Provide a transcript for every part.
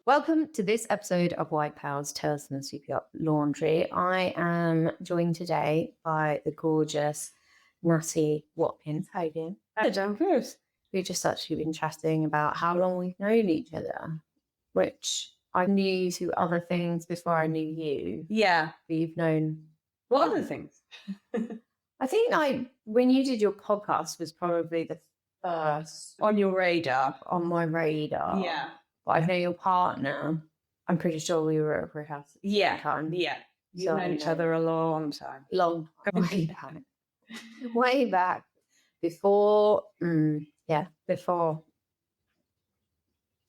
Welcome to this episode of White Pals Tales from the Superyacht Laundry. I am joined today by the gorgeous Natalie Watkins. How you doing? I'm good. We've just actually been chatting about how long we've known each other, which I knew through other things before I knew you. Yeah. But you've known... What other things? I think when you did your podcast was probably the first On your radar. on my radar. Yeah. But I know your partner. I'm pretty sure we were at her house. Yeah. Time. Yeah. You've So, known each other a long time. Long way back. Way back. Before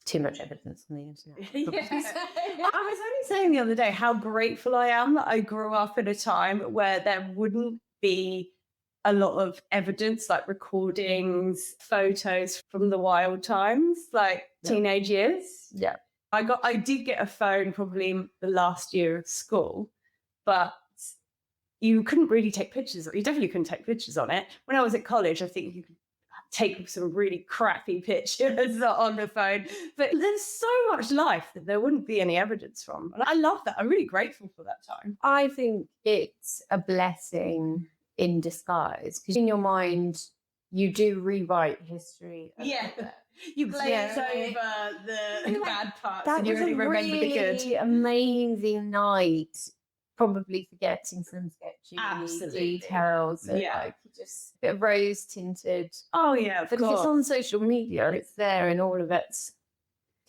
too much evidence on the internet. I was only saying the other day how grateful I am that I grew up in a time where there wouldn't be a lot of evidence, like recordings, photos from the wild times, like teenage years. Yeah. I did get a phone probably in the last year of school, but you couldn't really take pictures. You definitely couldn't take pictures on it. When I was at college, I think you could take some really crappy pictures on the phone. But there's so much life that there wouldn't be any evidence from. And I love that. I'm really grateful for that time. I think it's a blessing in disguise because in your mind, you do rewrite history. Yeah. You glaze over the bad parts and you only remember the good. That was a really amazing night. Probably forgetting some sketchy details. And just a bit rose tinted. Oh, yeah. But if it's on social media, it's there in all of its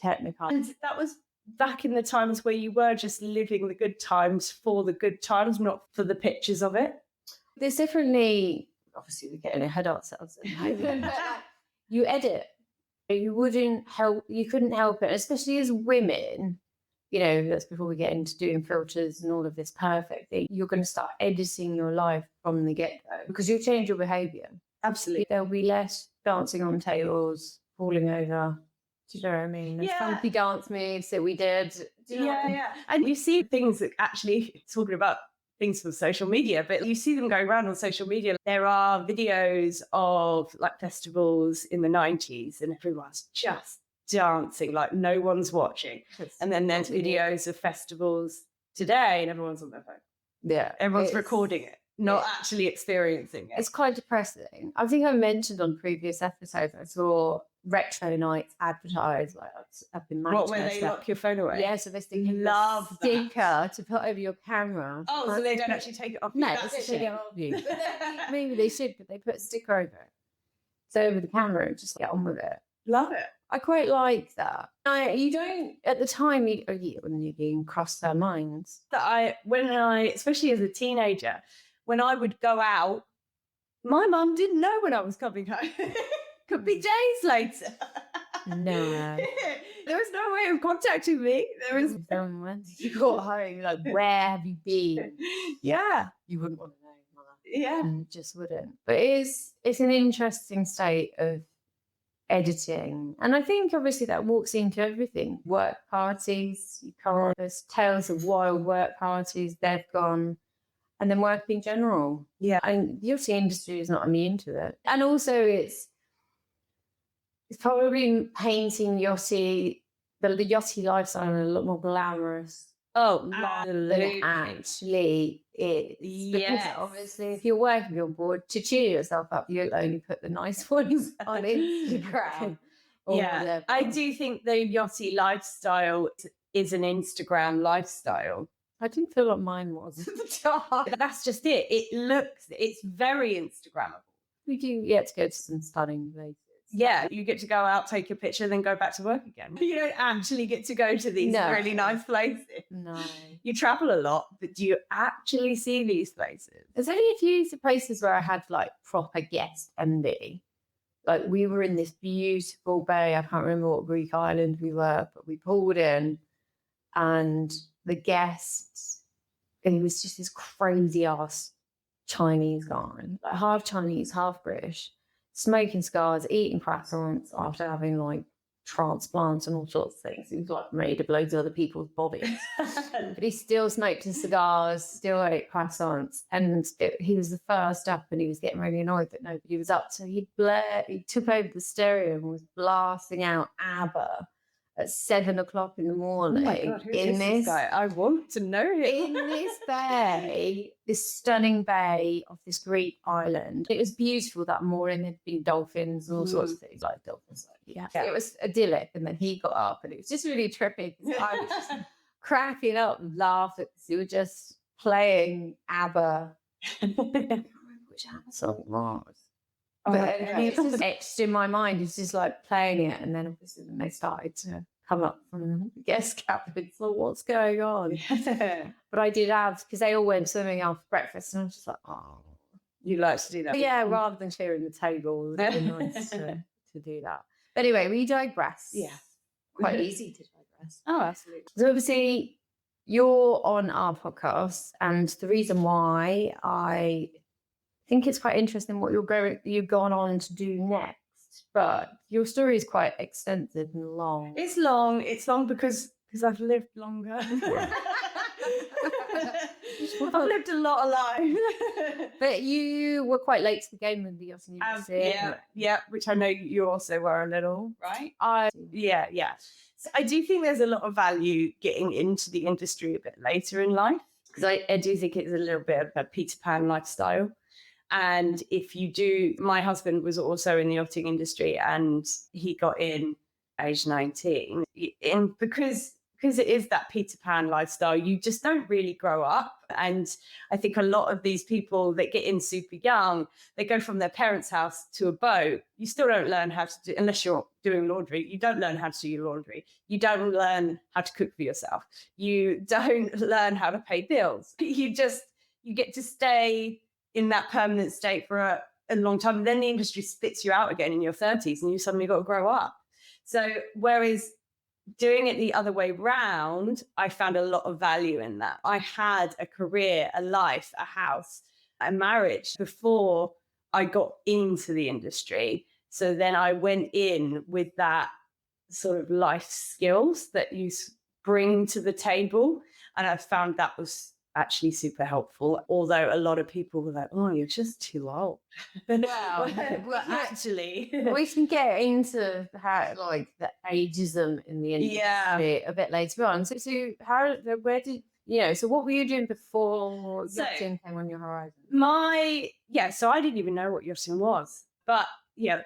technical. And that was back in the times where you were just living the good times for the good times, not for the pictures of it. There's definitely, obviously, we're getting ahead of ourselves. You edit. You couldn't help it, especially as women. You know, that's before we get into doing filters and all of this perfect thing. You're going to start editing your life from the get-go because you'll change your behaviour. Absolutely. There'll be less dancing on tables, falling over. Do you know what I mean? The funky dance moves that we did. Yeah. And you see things that actually, talking about things from social media, but you see them going around on social media. There are videos of like festivals in the 90s and everyone's just dancing like no one's watching. And then there's videos of festivals today and everyone's on their phone. Yeah. Everyone's recording it, not actually experiencing it. It's quite depressing. I think I mentioned on previous episodes, I saw retro nights advertised like up in Manchester. What, where they lock your phone away? Yeah, so they stick a sticker to put over your camera. Oh, so they don't actually take it off? No, they take it off you. Maybe they should, but they put a sticker over it. So over the camera, just get on with it. Love it. I quite like that. You don't, at the time, when you're being crossed their minds. When I, especially as a teenager, when I would go out, my mum didn't know when I was coming home. Could be days later. No. There was no way of contacting me. There was. Once you got home, like, where have you been? Yeah. You wouldn't want to know, Mother. Yeah. And just wouldn't. But it's an interesting state of editing. And I think obviously that walks into everything. Work parties, you come on, there's tales of wild work parties, they've gone. And then work in general. Yeah. And the yachting industry is not immune to it. And also it's probably painting the yachty lifestyle a lot more glamorous. Oh, than it actually is. Because obviously, if you're working on board to cheer yourself up, you'll only put the nice ones on Instagram. Whatever. I do think the yachty lifestyle is an Instagram lifestyle. I didn't feel like mine was. That's just it. It's very Instagrammable. We do get to go to some stunning places. Yeah, you get to go out, take a picture, then go back to work again. You don't actually get to go to these really nice places. No. You travel a lot, but do you actually see these places? There's only a few places where I had like proper guest MD. Like we were in this beautiful bay. I can't remember what Greek island we were, but we pulled in and the guests, and he was just this crazy ass Chinese guy, like half Chinese, half British, smoking cigars, eating croissants after having like transplants and all sorts of things. He was like made of loads of other people's bodies. But he still smoked his cigars, still ate croissants. And he was the first up and he was getting really annoyed that nobody was up. So he took over the stereo and was blasting out ABBA at 7 o'clock in the morning. Oh my God, who is this guy? I want to know him. In this bay, this stunning bay of this Greek island. It was beautiful that morning. There'd been dolphins and all sorts of things, like dolphins. Yeah. It was idyllic. And then he got up and it was just really trippy. I was just cracking up and laughing because he was just playing ABBA. I can't remember which ABBA song it was. But it's just etched in my mind. It's just like playing it, and then obviously they started to come up from the guest cabin. So what's going on? But I did have, because they all went swimming after breakfast, and I was just like, oh, you like to do that? But yeah, rather than clearing the table, it would be nice to do that. But anyway, we digress. Yeah, quite easy to digress. Oh, absolutely. So obviously, you're on our podcast, and the reason why I think it's quite interesting what you've gone on to do next, but your story is quite extensive and long. It's long. It's long because I've lived longer. I've lived a lot of life. But you were quite late to the game with the yachting industry. Yeah, which I know you also were a little, right? Yeah. So I do think there's a lot of value getting into the industry a bit later in life, because I do think it's a little bit of a Peter Pan lifestyle. And if you do, my husband was also in the yachting industry and he got in age 19. And because it is that Peter Pan lifestyle, you just don't really grow up. And I think a lot of these people that get in super young, they go from their parents' house to a boat. You still don't learn how to do, unless you're doing laundry, you don't learn how to do your laundry. You don't learn how to cook for yourself. You don't learn how to pay bills. You get to stay in that permanent state for a long time. And then the industry spits you out again in your 30s and you suddenly got to grow up. So whereas doing it the other way round, I found a lot of value in that. I had a career, a life, a house, a marriage before I got into the industry. So then I went in with that sort of life skills that you bring to the table. And I found that was actually super helpful, although a lot of people were like, oh, you're just too old. Well, actually we can get into how, like, the ageism in the industry a bit later on. So what were you doing before yachting came on your horizon? So I didn't even know what yachting was, but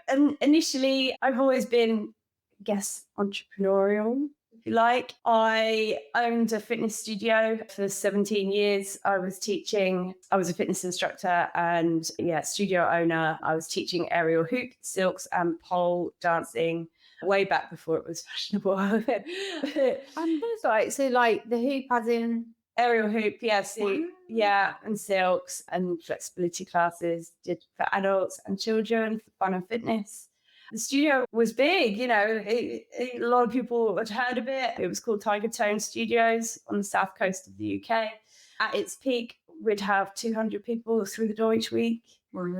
and initially I've always been, I guess, entrepreneurial, if you like. I owned a fitness studio for 17 years. I was a fitness instructor and studio owner. I was teaching aerial hoop, silks and pole dancing way back before it was fashionable. I'm so like the hoop as in aerial hoop, and silks and flexibility classes, did for adults and children, for fun and fitness. The studio was big, a lot of people had heard of it. It was called Tiger Tone Studios on the south coast of the UK. At its peak, we'd have 200 people through the door each week.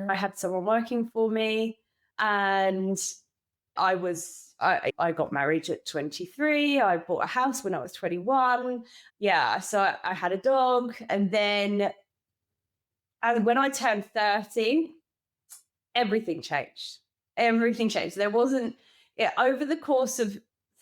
I had someone working for me, and I got married at 23. I bought a house when I was 21. So I had a dog. And then when I turned 30, everything changed. There wasn't, over the course of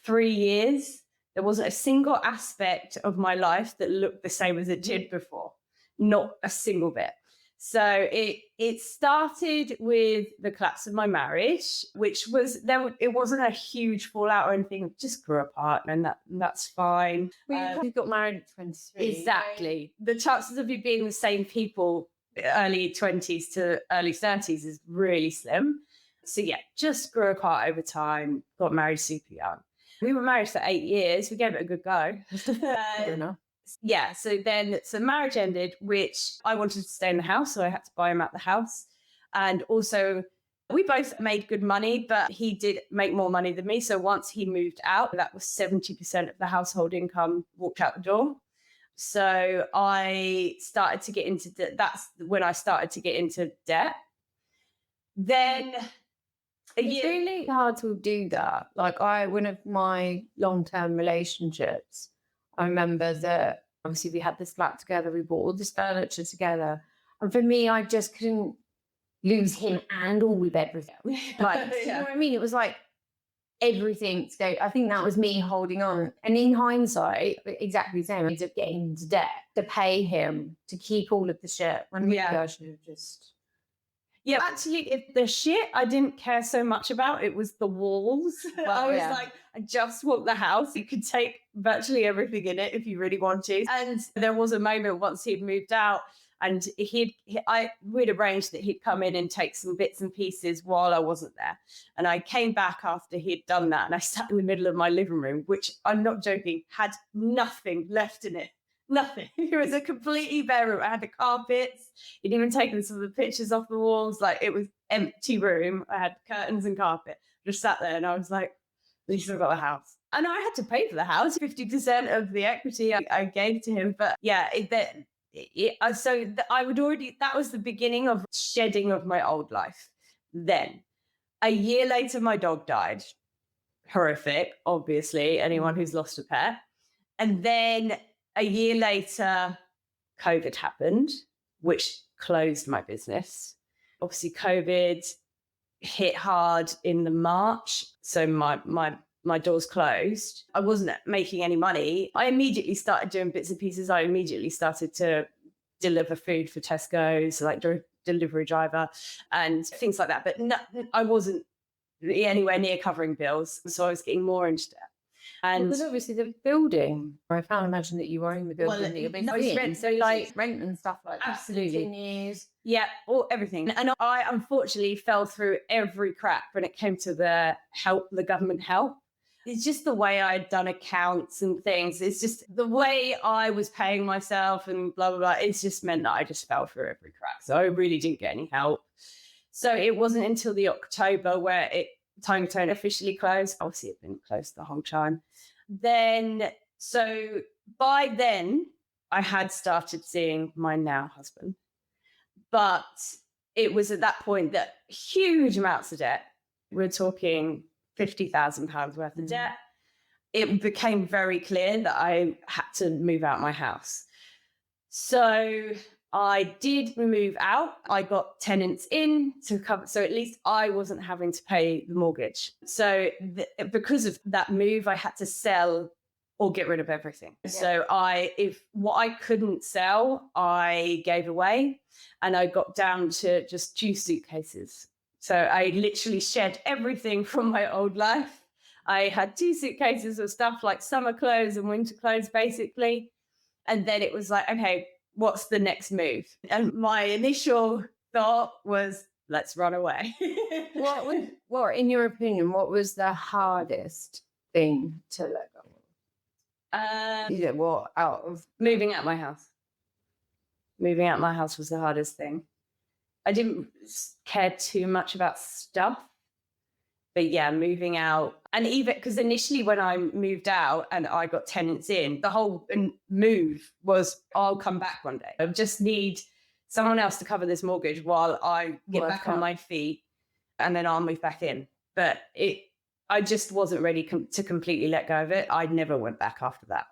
3 years, there wasn't a single aspect of my life that looked the same as it did before. Not a single bit. So it started with the collapse of my marriage, which was, it wasn't a huge fallout or anything. It just grew apart, and that's fine. You got married at 23. Exactly. The chances of you being the same people early 20s to early 30s is really slim. So just grew apart over time, got married super young. We were married for 8 years. We gave it a good go. Fair enough. So marriage ended, which I wanted to stay in the house, so I had to buy him out the house. And also, we both made good money, but he did make more money than me. So once he moved out, that was 70% of the household income walked out the door. So I started to get into that's when I started to get into debt. Then It's really hard to do that. Like one of my long-term relationships, I remember that obviously we had this flat together, we bought all this furniture together. And for me, I just couldn't lose him and all with everything. Like, you know what I mean? It was like everything. So I think that was me holding on. And in hindsight, exactly the same. I ended up getting into debt to pay him to keep all of the shit. When maybe I should have just... Yeah, actually, the shit I didn't care so much about, it was the walls. I was like, I just want the house. You could take virtually everything in it if you really want to. And there was a moment once he'd moved out and we'd arranged that he'd come in and take some bits and pieces while I wasn't there. And I came back after he'd done that and I sat in the middle of my living room, which I'm not joking, had nothing left in it. Nothing. It was a completely bare room. I had the carpets. He'd even taken some of the pictures off the walls. Like, it was empty room. I had curtains and carpet. Just sat there and I was like, at least I've got the house. And I had to pay for the house. 50% of the equity I gave to him. But yeah, that was the beginning of shedding of my old life. Then a year later, my dog died. Horrific, obviously, anyone who's lost a pet. And then a year later, COVID happened, which closed my business. Obviously, COVID hit hard in the March, so my doors closed. I wasn't making any money. I immediately started doing bits and pieces. I immediately started to deliver food for Tesco's, like delivery driver and things like that. But I wasn't anywhere near covering bills, so I was getting more into debt. And because obviously the building, I can't imagine that you own the building. Rent, so like rent and stuff like that. Absolutely. Continues. Yeah, everything. And I unfortunately fell through every crack when it came to the government help. It's just the way I'd done accounts and things. It's just the way I was paying myself and blah, blah, blah. It's just meant that I just fell through every crack. So I really didn't get any help. So it wasn't until the October where Tiny Tone officially closed. Obviously, it'd been closed the whole time. So by then, I had started seeing my now husband. But it was at that point that huge amounts of debt. We're talking £50,000 worth of debt. It became very clear that I had to move out my house. So I did move out. I got tenants in to cover, so at least I wasn't having to pay the mortgage. So because of that move, I had to sell or get rid of everything. Yeah. So if what I couldn't sell, I gave away, and I got down to just 2 suitcases. So I literally shed everything from my old life. I had 2 suitcases of stuff like summer clothes and winter clothes, basically. And then it was like, okay, what's the next move? And my initial thought was, let's run away. What, in your opinion, what was the hardest thing to let go of? Moving out my house. Moving out my house was the hardest thing. I didn't care too much about stuff. But yeah, moving out. And even because initially when I moved out and I got tenants in, the whole move was, I'll come back one day. I just need someone else to cover this mortgage while I get back on my feet, and then I'll move back in. But I just wasn't ready to completely let go of it. I never went back after that,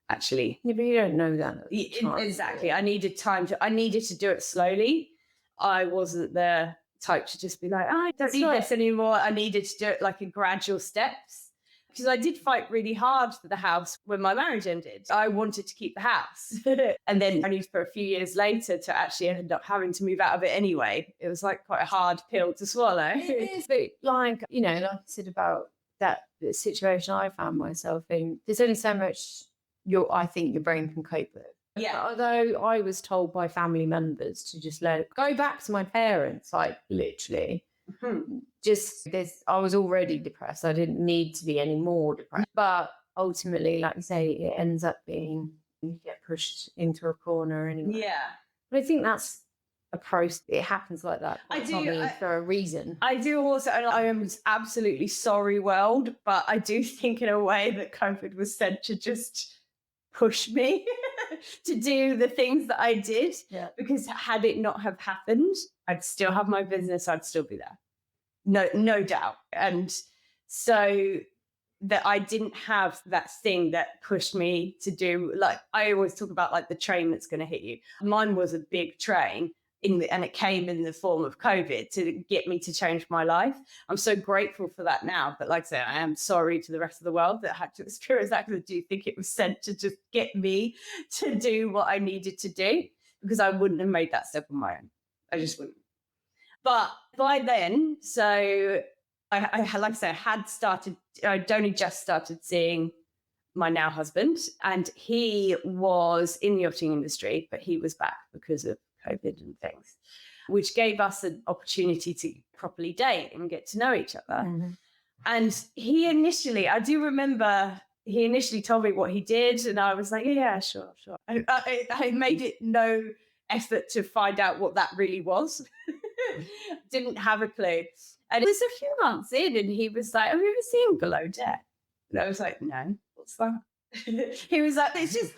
actually. Yeah, but you don't know that. Exactly. I needed to do it slowly. I wasn't the type to just be like, I don't need this anymore. I needed to do it like in gradual steps, because I did fight really hard for the house when my marriage ended. I wanted to keep the house. And then only for a few years later to actually end up having to move out of it anyway. It was like quite a hard pill to swallow. It is, but like I said about that situation I found myself in, there's only so much I think your brain can cope with. Yeah. Although I was told by family members to just go back to my parents, like literally. Mm-hmm. I was already depressed. I didn't need to be any more depressed. But ultimately, like you say, it ends up being you get pushed into a corner anyway. Yeah. But I think that's a process. It happens like that. For a reason. I do also, and I am absolutely sorry, world, but I do think in a way that COVID was sent to just push me to do the things that I did. Yeah. Because had it not have happened, I'd still have my business. I'd still be there. no doubt. And so that I didn't have that thing that pushed me to do, like, I always talk about like the train that's going to hit you. Mine was a big train and it came in the form of COVID to get me to change my life. I'm so grateful for that now. But like I say, I am sorry to the rest of the world that had to experience that, because I do think it was sent to just get me to do what I needed to do, because I wouldn't have made that step on my own. I just wouldn't. But by then, so I like I say, I'd only just started seeing my now husband, and he was in the yachting industry, but he was back because of COVID and things, which gave us an opportunity to properly date and get to know each other. Mm-hmm. And I do remember he initially told me what he did, and I was like, yeah, sure. I made it no effort to find out what that really was. Didn't have a clue. And it was a few months in, and he was like, have you ever seen Below Deck? And I was like, no, what's that? He was like, it's just,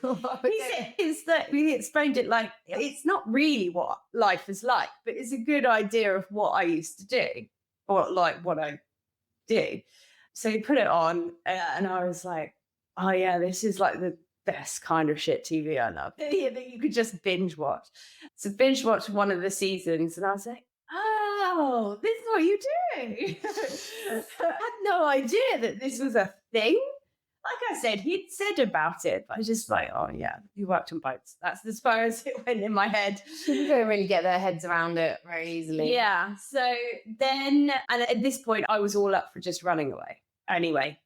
he explained it like, it's not really what life is like, but it's a good idea of what I used to do, or like what I do. So he put it on, and I was like, oh yeah, this is like the best kind of shit TV I love. Yeah, that you could just binge watch. So binge watch one of the seasons, and I was like, oh, this is what you do. I had no idea that this was a thing. Like I said, he'd said about it, but I was just like, oh yeah, he worked on boats. That's as far as it went in my head. People don't really get their heads around it very easily. Yeah. So then, and at this point, I was all up for just running away anyway.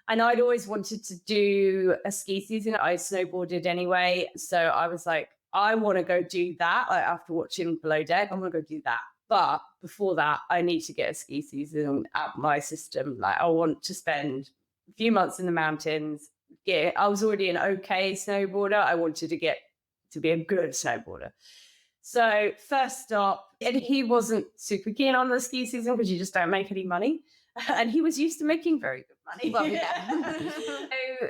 And I'd always wanted to do a ski season. I snowboarded anyway. So I was like, I want to go do that. Like, after watching Below Deck, I want to go do that. But before that, I need to get a ski season out my system. Like, I want to spend a few months in the mountains. I was already an okay snowboarder. I wanted to get to be a good snowboarder. So first stop, and he wasn't super keen on the ski season because you just don't make any money. And he was used to making very good money. Well, yeah. So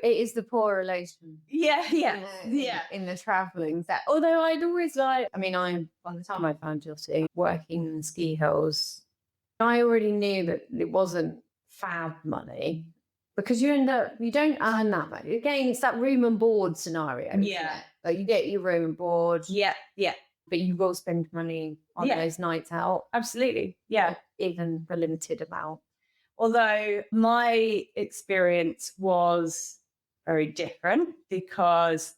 it is the poor relation. Yeah. In the travelling set. Although I'd always by the time I found yachting, working in the ski hills, I already knew that it wasn't fab money, because you don't earn that much. Again, it's that room and board scenario. Yeah. Like, you get your room and board. Yeah. But you will spend money on those nights out. Absolutely. Yeah. Even a limited amount. Although my experience was very different, because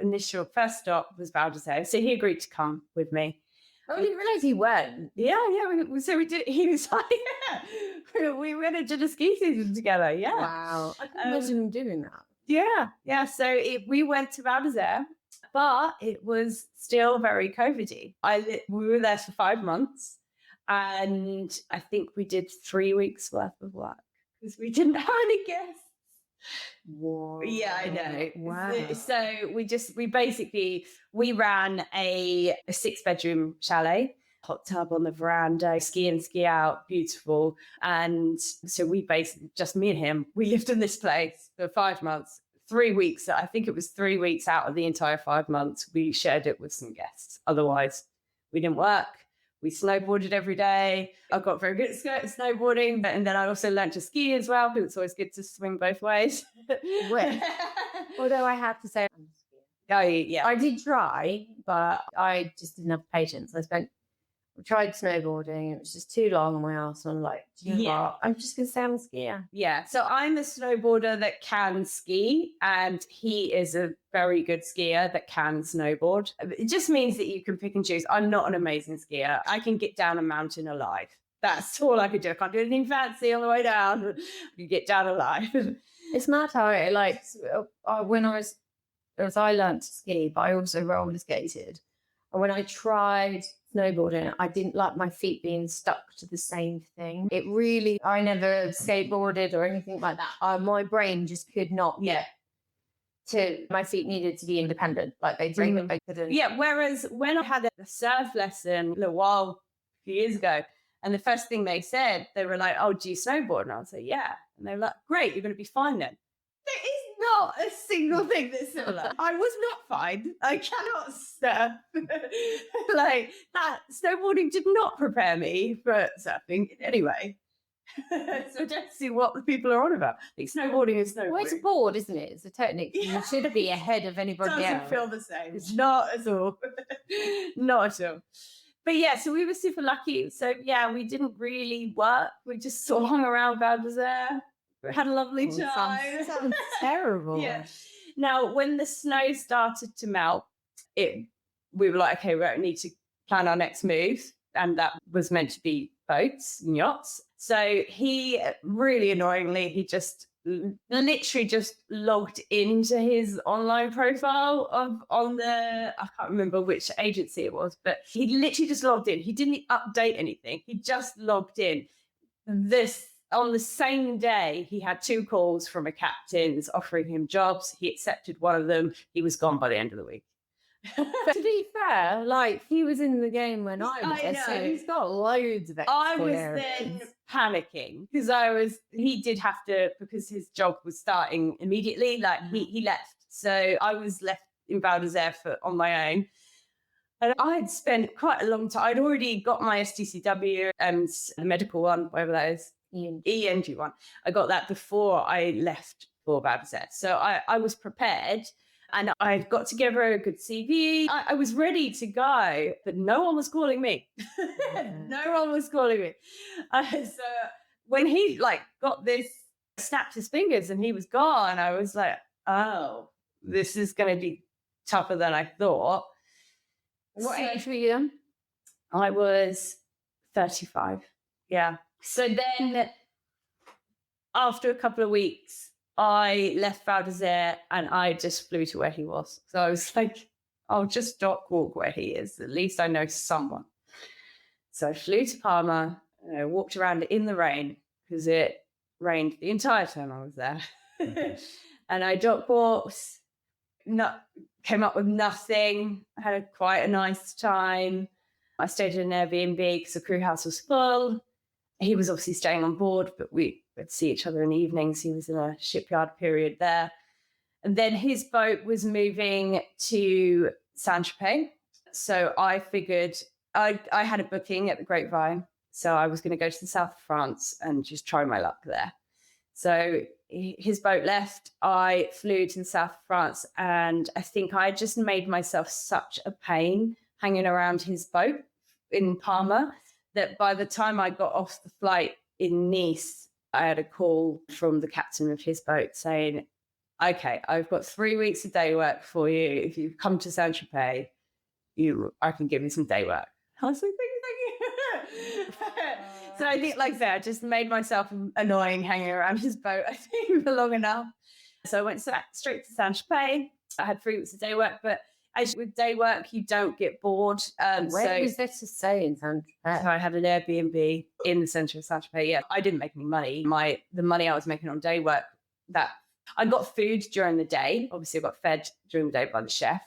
initial first stop was Valdezé. So he agreed to come with me. I didn't realise he went. Yeah. So we did. He was like, we went into the ski season together. Yeah. Wow. I can imagine him doing that. Yeah. So we went to Valdezé, but it was still very COVID-y. We were there for 5 months. And I think we did 3 weeks worth of work because we didn't have any guests. Whoa. Yeah, I know. Wow. So we ran a 6-bedroom chalet, hot tub on the veranda, ski in, ski out, beautiful. And so we basically, just me and him, we lived in this place for 5 months. 3 weeks, I think it was 3 weeks out of the entire 5 months, we shared it with some guests. Otherwise, we didn't work. We snowboarded every day. I got very good at snowboarding, and then I also learned to ski as well, because it's always good to swing both ways. Although I have to say, I did try, but I just didn't have patience. I tried snowboarding. It was just too long on my ass. And I'm like, do you know what? I'm just going to say I'm a skier. Yeah. So I'm a snowboarder that can ski, and he is a very good skier that can snowboard. It just means that you can pick and choose. I'm not an amazing skier. I can get down a mountain alive. That's all I could do. I can't do anything fancy on the way down. You get down alive. It's mad how I learned to ski, but I also roller skated. And when I tried snowboarding, I didn't like my feet being stuck to the same thing. I never skateboarded or anything like that. My brain just could not get to, my feet needed to be independent. Like they couldn't. Yeah, whereas when I had a surf lesson a few years ago, and the first thing they said, they were like, oh, do you snowboard? And I was like, yeah. And they were like, great, you're going to be fine then. There is not a single thing that's similar. I was not fine. I cannot surf. Like that snowboarding did not prepare me for surfing in any way. So I don't see what the people are on about. I think snowboarding is snowboarding. Well, it's a board, isn't it? It's a technique. Yeah. You should be ahead of anybody Doesn't else. feel the same. It's not at all. Not at all. But yeah, so we were super lucky. So yeah, we didn't really work. We just sort of hung around Val d'Isere. We had a lovely time. Sounds terrible. Yeah. Now, when the snow started to melt, we were like, okay, we need to plan our next move. And that was meant to be boats and yachts. So he really annoyingly, he just literally just logged into his online profile on I can't remember which agency it was, but he literally just logged in. He didn't update anything. He just logged in. On the same day, he had 2 calls from a captain's offering him jobs. He accepted one of them. He was gone by the end of the week. To be fair, like he was in the game when I was there, so he's got loads of experience. I was then panicking because he did have to, because his job was starting immediately, like he left. So I was left in Val d'Isere on my own. And I had spent quite a long time. I'd already got my STCW and the medical one, whatever that is, ENG one. I got that before I left for Val d'Isere. So I was prepared. And I got together a good CV. I was ready to go, but no one was calling me. No one was calling me. So when he got this, snapped his fingers and he was gone, I was like, oh, this is going to be tougher than I thought. What age were you then? I was 35. Yeah. So then after a couple of weeks, I left Val d'Isere and I just flew to where he was. So I was like, I'll just walk where he is. At least I know someone. So I flew to Palma and I walked around in the rain because it rained the entire time I was there. And I dock walked, came up with nothing. I had quite a nice time. I stayed in an Airbnb because the crew house was full. He was obviously staying on board, but we'd see each other in the evenings. He was in a shipyard period there. And then his boat was moving to Saint-Tropez. So I figured I had a booking at the Grapevine. So I was going to go to the south of France and just try my luck there. So his boat left. I flew to the south of France. And I think I just made myself such a pain hanging around his boat in Palma that by the time I got off the flight in Nice, I had a call from the captain of his boat saying, okay, I've got 3 weeks of day work for you. If you come to Saint-Tropez, I can give you some day work. I was like, thank you. So I think, like I said, I just made myself annoying hanging around his boat, I think, for long enough. So I went straight to Saint-Tropez. I had 3 weeks of day work, but as with day work, you don't get bored. Where was there to stay in Saint-Tropez? So I had an Airbnb in the centre of Saint-Tropez. Yeah, I didn't make any money. The money I was making on day work, that I got food during the day. Obviously, I got fed during the day by the chef.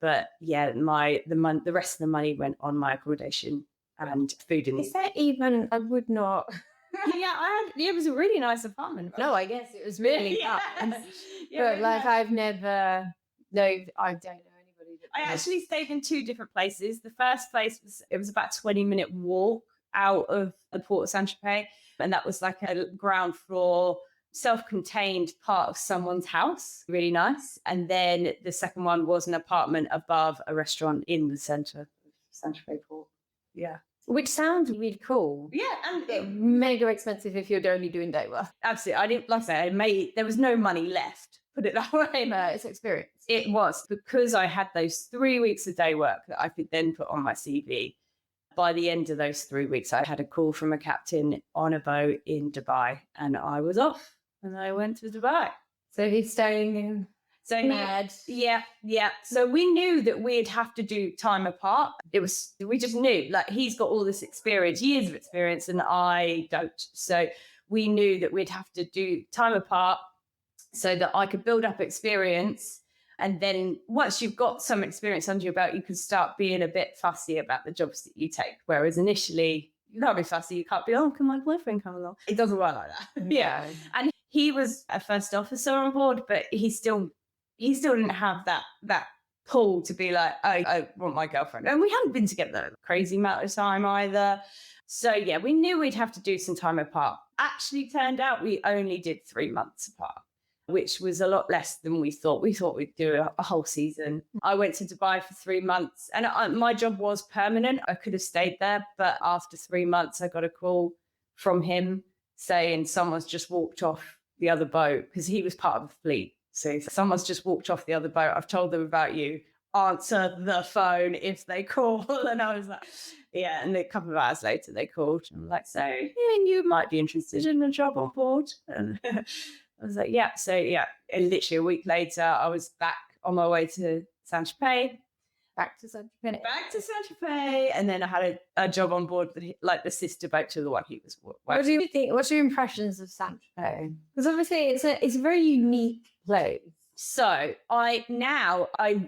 But yeah, the rest of the money went on my accommodation and food. Is that even? I would not. It was a really nice apartment. No, I guess it was really fun. Yeah, but I've never. No, I don't know. I actually stayed in 2 different places. The first place was about a 20-minute walk out of the port of Saint-Tropez. And that was like a ground floor, self-contained part of someone's house. Really nice. And then the second one was an apartment above a restaurant in the centre of Saint-Tropez port. Yeah. Which sounds really cool. Yeah. And mega expensive if you're only doing day work. Absolutely. I didn't, like I say, there was no money left. Put it that way. No, it's experience. It was because I had those 3 weeks of day work that I could then put on my CV. By the end of those 3 weeks, I had a call from a captain on a boat in Dubai and I was off and I went to Dubai. So he's staying in mad. Yeah. So we knew that we'd have to do time apart. We just knew, like, he's got all this experience, years of experience, and I don't. So we knew that we'd have to do time apart so that I could build up experience. And then once you've got some experience under your belt, you can start being a bit fussy about the jobs that you take. Whereas initially, you can't be fussy. You can't be, oh, can my boyfriend come along? It doesn't work like that. Yeah. And he was a first officer on board, but he still didn't have that pull to be like, I want my girlfriend. And we hadn't been together a crazy amount of time either. So yeah, we knew we'd have to do some time apart. Actually turned out we only did 3 months apart, which was a lot less than we thought. We thought we'd do a whole season. I went to Dubai for 3 months, and my job was permanent. I could have stayed there, but after 3 months, I got a call from him saying someone's just walked off the other boat, because he was part of the fleet. So someone's just walked off the other boat. I've told them about you. Answer the phone if they call. And I was like, yeah. And a couple of hours later, they called. I'm like, so you might be interested in a job on board. And I was like, yeah. So yeah, and literally a week later, I was back on my way to Saint-Tropez. Back to Saint-Tropez. And then I had a job on board, like the sister boat to the one he was working. What do you think? What's your impressions of Saint-Tropez? Because obviously it's a very unique place. So I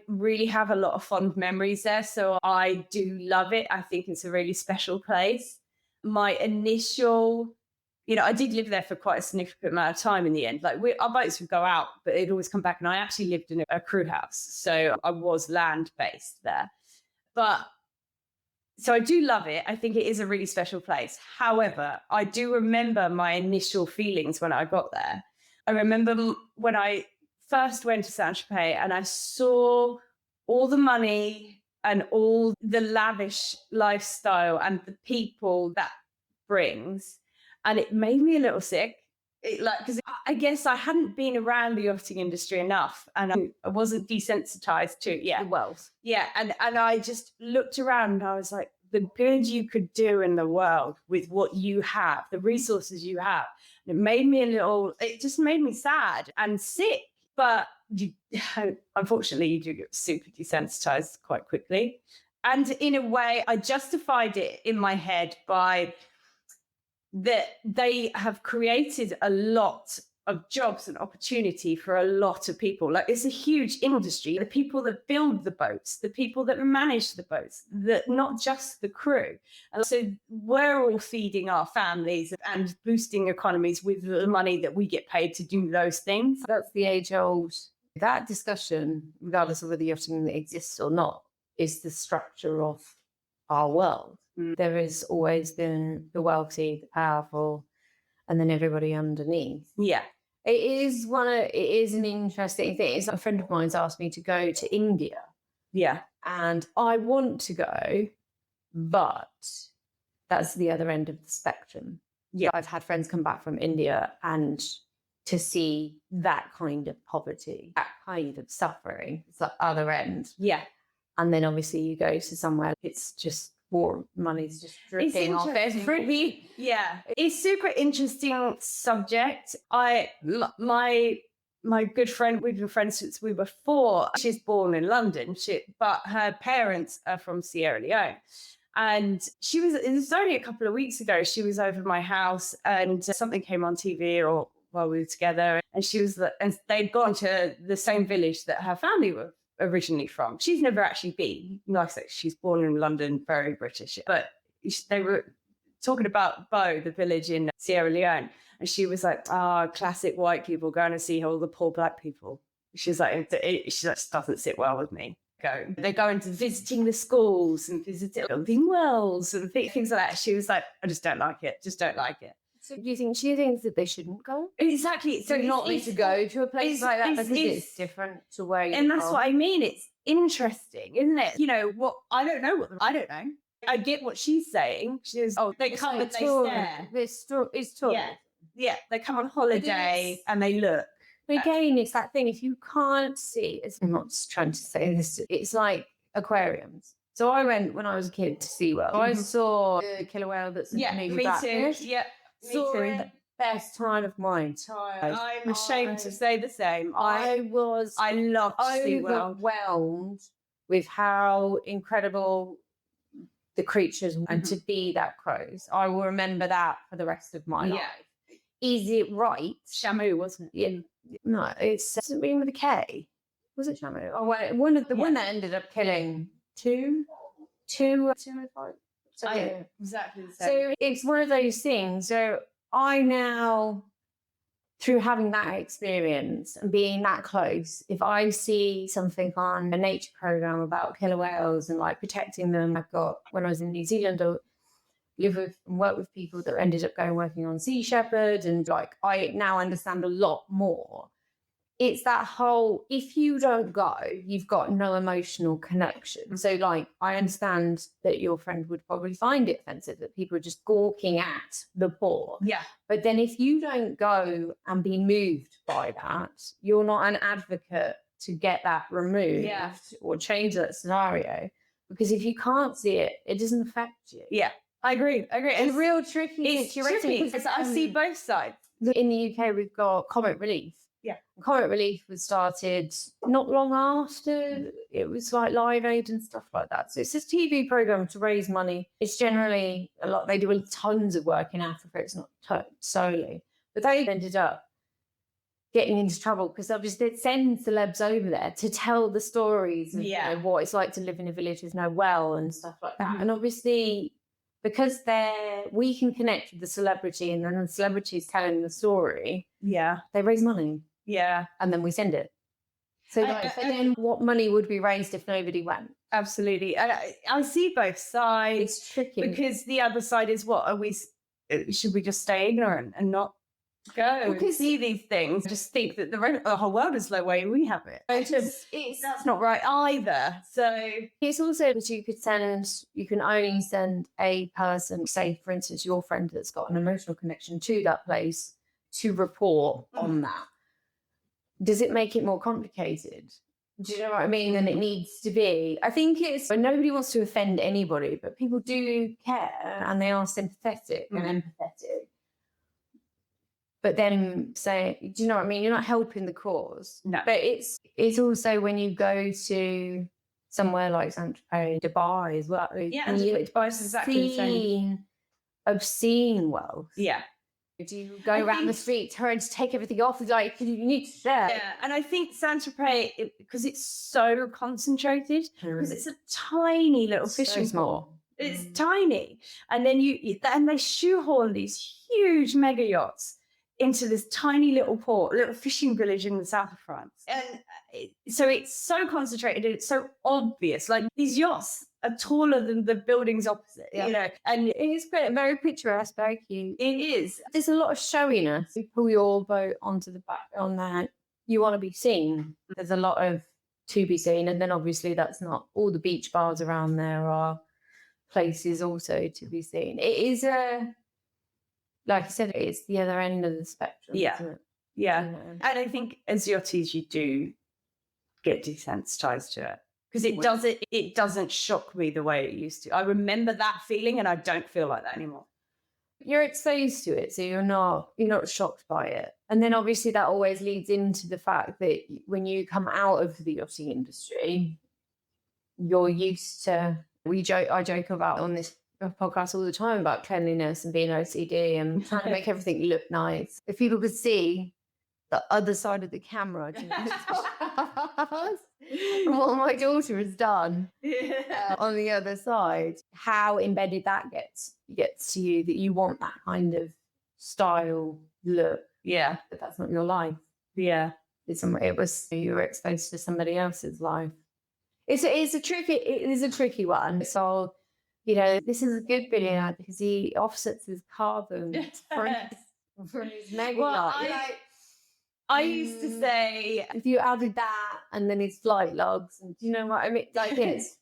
really have a lot of fond memories there. So I do love it. I think it's a really special place. My initial, I did live there for quite a significant amount of time in the end. Like our boats would go out, but they'd always come back. And I actually lived in a crew house. So I was land-based there. So I do love it. I think it is a really special place. However, I do remember my initial feelings when I got there. I remember when I first went to Saint-Tropez and I saw all the money and all the lavish lifestyle and the people that brings, and it made me a little sick. Because I guess I hadn't been around the yachting industry enough, and I wasn't desensitized to the wealth. Yeah, and I just looked around and I was like, the good you could do in the world with what you have, the resources you have. And it just made me sad and sick. But unfortunately, you do get super desensitized quite quickly. And in a way, I justified it in my head by that they have created a lot of jobs and opportunity for a lot of people. Like, it's a huge industry. The people that build the boats, the people that manage the boats, not just the crew. And so we're all feeding our families and boosting economies with the money that we get paid to do those things. That's the age-old. That discussion, regardless of whether yachting exists or not, is the structure of our world. There is always the wealthy, the powerful, and then everybody underneath. Yeah. It is an interesting thing. It's a friend of mine's asked me to go to India. Yeah. And I want to go, but that's the other end of the spectrum. Yeah. I've had friends come back from India and to see that kind of poverty, that kind of suffering, it's the other end. Yeah. And then obviously you go to somewhere, it's just more money's just dripping off everybody. Yeah, it's super interesting subject. My good friend, we've been friends since we were 4. She's born in London, but her parents are from Sierra Leone. And it was only a couple of weeks ago, she was over my house and something came on TV or while we were together, and and they'd gone to the same village that her family were originally from. She's never actually been. Like I said, she's born in London, very British. But they were talking about Bow, the village in Sierra Leone, and she was like, classic white people going to see all the poor black people. She's like, she just doesn't sit well with me. They're going to visiting the schools and visiting building wells and things like that. She was like, I just don't like it. Just don't like it. So do you think she thinks that they shouldn't go? Exactly. So not need to go to a place like that because it's different to where you're and that's what I mean. It's interesting, isn't it? I don't know. I get what she's saying. She is, they come and they stare. It's tourism. Yeah. They come on holiday and they look. But again, it's that thing. If you can't see, I'm not trying to say this, it's like aquariums. So I went when I was a kid to SeaWorld. I saw the killer whale that's me too. Yeah. Saw it the best time of my time. I'm ashamed to say the same. I loved SeaWorld. Overwhelmed with how incredible the creatures and to be that close. I will remember that for the rest of my life. Is it right? Shamu, wasn't it? Yeah. No, it's something with a K. Was it Shamu? Oh, one that ended up killing two or five. Exactly the same. So it's one of those things. So I now through having that experience and being that close, if I see something on a nature program about killer whales and like protecting them, when I was in New Zealand, I live with and work with people that ended up working on Sea Shepherd, and like I now understand a lot more. It's that whole, if you don't go, you've got no emotional connection. So like, I understand that your friend would probably find it offensive that people are just gawking at the poor. Yeah. But then if you don't go and be moved by that, you're not an advocate to get that removed or change that scenario. Because if you can't see it, it doesn't affect you. Yeah, I agree. It's a real tricky situation. Because I see both sides. In the UK, we've got Comet Relief. Yeah. Comet Relief was started not long after it was like Live Aid and stuff like that. So it's this TV program to raise money. It's generally a lot, they do tons of work in Africa. It's not solely. But they ended up getting into trouble because obviously it sends celebs over there to tell the stories of what it's like to live in a village with no well and stuff like that. And obviously, because we can connect with the celebrity and then the celebrity is telling the story, they raise money. Yeah. And then we send it. So but then what money would be raised if nobody went? Absolutely. I see both sides. It's tricky. Because the other side is should we just stay ignorant and not go and see these things? Just think that the whole world is the way we have it. That's not right either. So it's also that you can only send a person, say for instance your friend that's got an emotional connection to that place, to report on that. Does it make it more complicated? Do you know what I mean? Than it needs to be. I think it's when nobody wants to offend anybody, but people do care and they are sympathetic and empathetic. But then say, do you know what I mean? You're not helping the cause. No. But it's also when you go to somewhere like Saint-Tropez, Dubai as well. Yeah, Dubai is exactly the same. Obscene wealth. Yeah. Do you go around the street, turn to take everything off? It's like, you need to share. Yeah, and I think Saint-Tropez, because it's so concentrated, because it's a tiny little fishing port. It's tiny. And then they shoehorn these huge mega yachts into this tiny little port, little fishing village in the south of France. And so it's so concentrated and it's so obvious. Like these yachts are taller than the buildings opposite, you know. And it is very picturesque, very cute. It is. There's a lot of showiness. You pull your boat onto the back on that. You want to be seen. There's a lot of to be seen. And then obviously that's not all the beach bars around there are places also to be seen. It is like I said, it's the other end of the spectrum. Yeah. Isn't it? Yeah. You know? And I think as yachties, you do get desensitized to it. Because it doesn't shock me the way it used to. I remember that feeling and I don't feel like that anymore. You're exposed to it, so you're not shocked by it. And then obviously that always leads into the fact that when you come out of the yachting industry, you're used to I joke about on this podcast all the time about cleanliness and being OCD and trying to make everything look nice. If people could see the other side of the camera, what my daughter has done on the other side, how embedded that gets to you, that you want that kind of style look. Yeah. But that's not your life. Yeah. You were exposed to somebody else's life. It is a tricky one. So, you know, this is a good billionaire because he offsets his carbon for his mega yacht. I used to say, if you added that and then his flight logs, and do you know what I mean? Like this,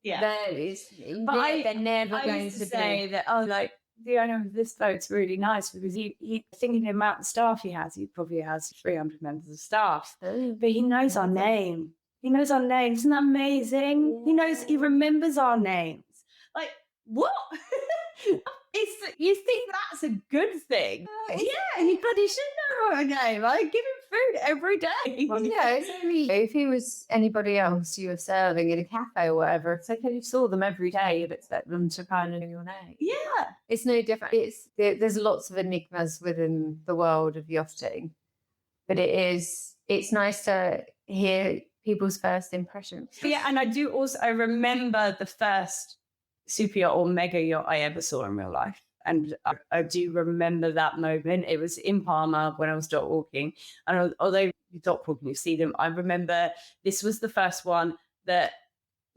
they're never going to say that. Oh, like the owner of this boat's really nice because he thinking the amount of staff he probably has 300 members of staff, but he knows our name. He knows our names. Isn't that amazing? Yeah. He remembers our names. Like, what? You think that's a good thing? Yeah, he bloody should know our name. I give him food every day. Well, yeah, it's only if he was anybody else you were serving in a cafe or whatever, it's like if you saw them every day, you'd expect them to kind of know your name. Yeah. It's no different. There's lots of enigmas within the world of yachting, but it's nice to hear people's first impressions. But yeah, and I remember the first super yacht or mega yacht I ever saw in real life. And I do remember that moment. It was in Palma when I was dot walking. And although you dot walking, you see them, I remember this was the first one that,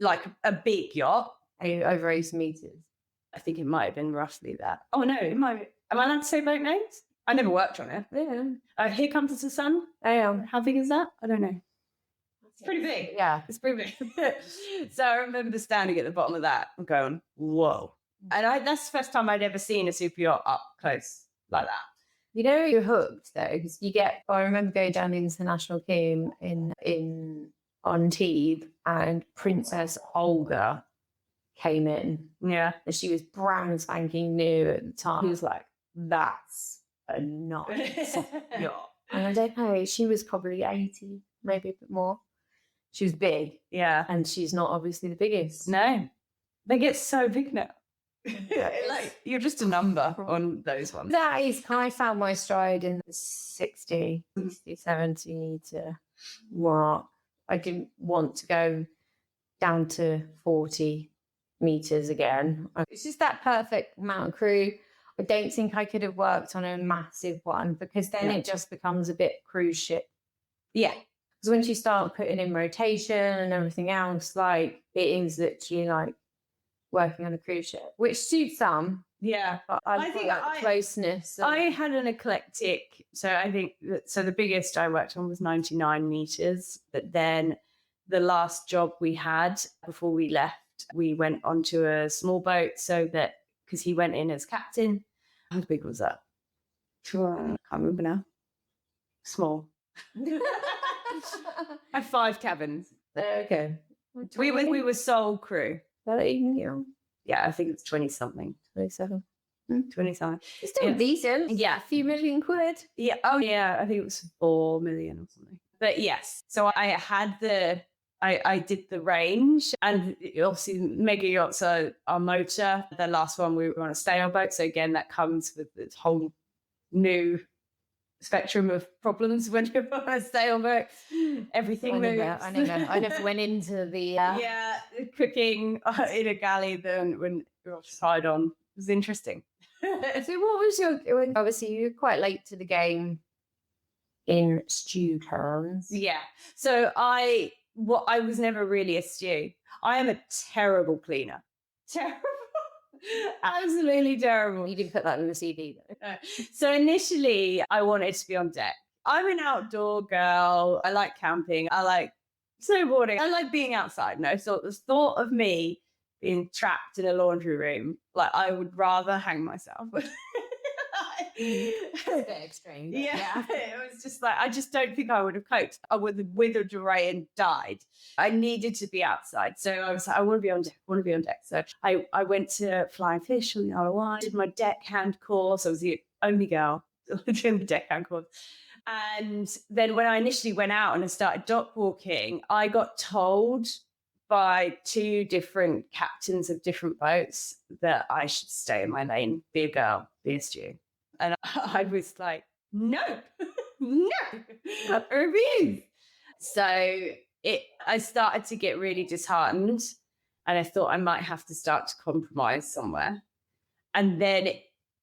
like a big yacht. Over 80 meters. I think it might have been roughly that. Oh, no, it might. Am I allowed to say boat names? I never worked on it. Yeah. Here Comes the Sun. I am. How big is that? I don't know. It's pretty big. Yeah. It's pretty big. So I remember standing at the bottom of that and going, whoa. And that's the first time I'd ever seen a super yacht up close like that. You know, you're hooked though, because I remember going down the International Quay in Antibes, and Princess Olga came in. Yeah. And she was brand spanking new at the time. He was like, that's a nice yacht. And I don't know, she was probably 80, maybe a bit more. She was big. Yeah. And she's not obviously the biggest. No. They get so big now. Yeah, Like, you're just a number on those ones. That is, I found my stride in the 60, 70 meter mark. I didn't want to go down to 40 meters again. It's just that perfect amount of crew. I don't think I could have worked on a massive one, because then it just becomes a bit cruise ship. Yeah. Because once you start putting in rotation and everything else, like, it is literally like working on a cruise ship, which suits some. Yeah. But I think that closeness. I had an eclectic. So I think the biggest I worked on was 99 meters. But then the last job we had before we left, we went onto a small boat because he went in as captain. How big was that? I can't remember now. Small. I had 5 cabins. Okay. We were sole crew. That even year? Yeah, I think it's 20 something. 27. 20 something. It's still decent. Yeah. A few million quid. Yeah. Oh, yeah. I think it was 4 million or something. But yes. So I had I did the range, and obviously mega yachts are motor. The last one we were on a sailboat. So again, that comes with this whole new spectrum of problems when you're on a sailboat. Everything moves. I never went into the cooking in a galley then when you're tied on. It was interesting. So what was obviously you're quite late to the game in stew terms. Yeah. So I was never really a stew. I am a terrible cleaner. Terrible. Absolutely terrible. You didn't put that in the CV though. So initially I wanted to be on deck. I'm an outdoor girl. I like camping. I like snowboarding. I like being outside. No, so the thought of me being trapped in a laundry room, like, I would rather hang myself. It's a bit extreme. Yeah. It was just like, I just don't think I would have coped. I would have withered away and died. I needed to be outside. So I was like, I want to be on deck. So I went to Flying Fish on the Isle of Wight, did my deckhand course. I was the only girl doing the deckhand course. And then when I initially went out and I started dock walking, I got told by 2 different captains of different boats that I should stay in my lane, be a girl, be a stew. And I was like, no, not for me. So I started to get really disheartened, and I thought I might have to start to compromise somewhere. And then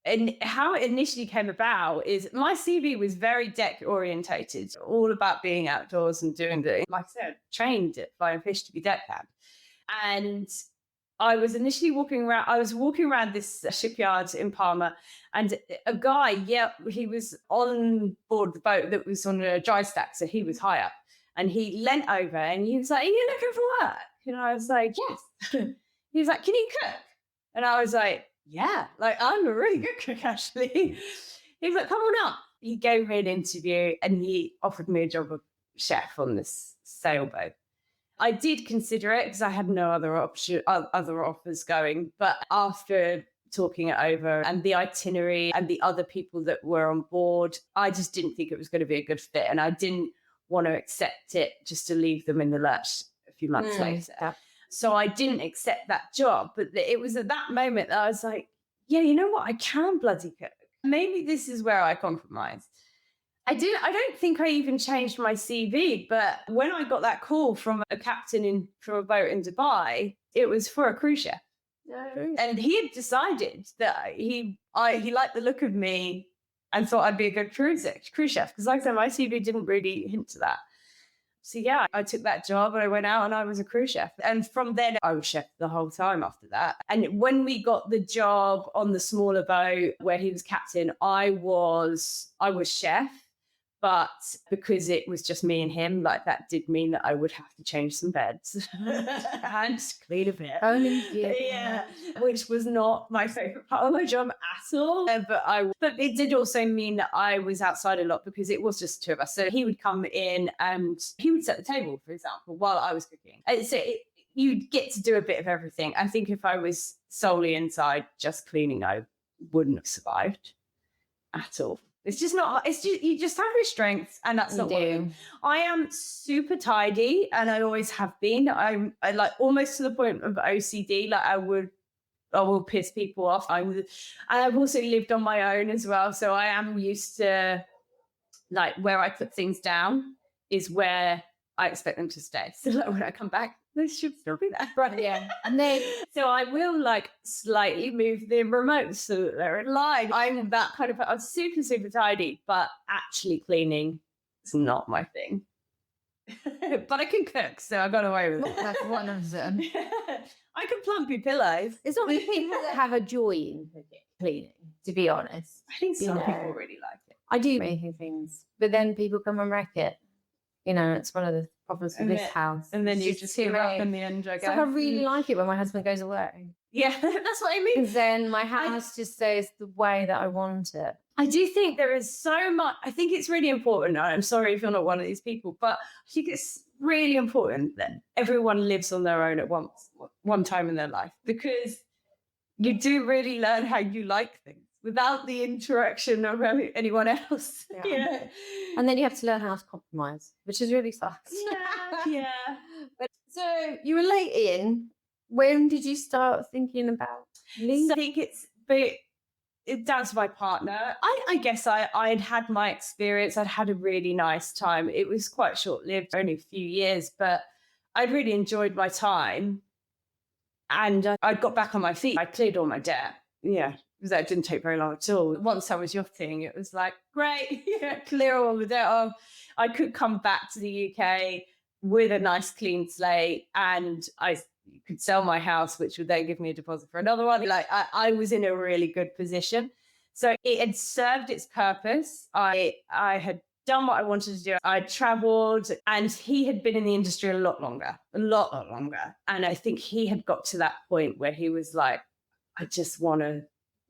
and how it initially came about is my CV was very deck orientated, all about being outdoors and doing like I said, trained at Flying Fish to be deckhand. And I was initially walking around this shipyard in Palma, and a guy, he was on board the boat that was on a dry stack, so he was high up, and he leant over and he was like, "Are you looking for work?" And I was like, "Yes." He was like, "Can you cook?" And I was like, "Yeah, like, I'm a really good cook, actually." He was like, "Come on up." He gave me an interview and he offered me a job of chef on this sailboat. I did consider it because I had no other offers going. But after talking it over and the itinerary and the other people that were on board, I just didn't think it was going to be a good fit. And I didn't want to accept it just to leave them in the lurch a few months later. Yeah. So I didn't accept that job. But it was at that moment that I was like, yeah, you know what? I can bloody cook. Maybe this is where I compromise. I don't think I even changed my CV, but when I got that call from a captain from a boat in Dubai, it was for a cruise ship. And he had decided that he liked the look of me and thought I'd be a good cruise chef. Because like I said, my CV didn't really hint to that. So yeah, I took that job and I went out and I was a cruise chef. And from then I was chef the whole time after that. And when we got the job on the smaller boat where he was captain, I was chef. But because it was just me and him, like that did mean that I would have to change some beds and clean a bit. Yeah, which was not my favorite part of my job at all. But it did also mean that I was outside a lot because it was just two of us. So he would come in and he would set the table, for example, while I was cooking. And so you'd get to do a bit of everything. I think if I was solely inside just cleaning, I wouldn't have survived at all. It's just not, it's just, you just have restraints and that's not what I am. Super tidy and I always have been. I like almost to the point of OCD, like I will piss people off. And I've also lived on my own as well. So I am used to like where I put things down is where I expect them to stay. So like when I come back, they should still be there. Right, yeah. And then so I will like slightly move the remotes so that they're in line. I'm that kind of, I'm super, super tidy, but actually cleaning is not my thing. But I can cook, so I got away with it. that's one of them. I can plump your pillows. It's not many people that have a joy in cleaning, to be honest. I think some people really like it. I do making things, but then people come and wreck it. You know, it's one of the problems with this house. And then you just give up in the end, I guess. So I really like it when my husband goes away. Yeah, that's what I mean. Because then my house just stays the way that I want it. I do think there is so much. I think it's really important. I'm sorry if you're not one of these people, but I think it's really important that everyone lives on their own at one time in their life, because you do really learn how you like things without the interaction of anyone else. Yeah. And then you have to learn how to compromise, which is really sucks. Yeah. But so you were late in. When did you start thinking about leaving? So I think it's down to my partner. I guess I'd had my experience. I'd had a really nice time. It was quite short-lived, only a few years, but I'd really enjoyed my time. And I got back on my feet. I cleared all my debt. Yeah. That didn't take very long at all. Once I was yachting, it was like, great, clear all the debt off. I could come back to the UK with a nice clean slate and I could sell my house, which would then give me a deposit for another one. Like I was in a really good position. So it had served its purpose. I had done what I wanted to do. I traveled and he had been in the industry a lot longer. And I think he had got to that point where he was like, I just want to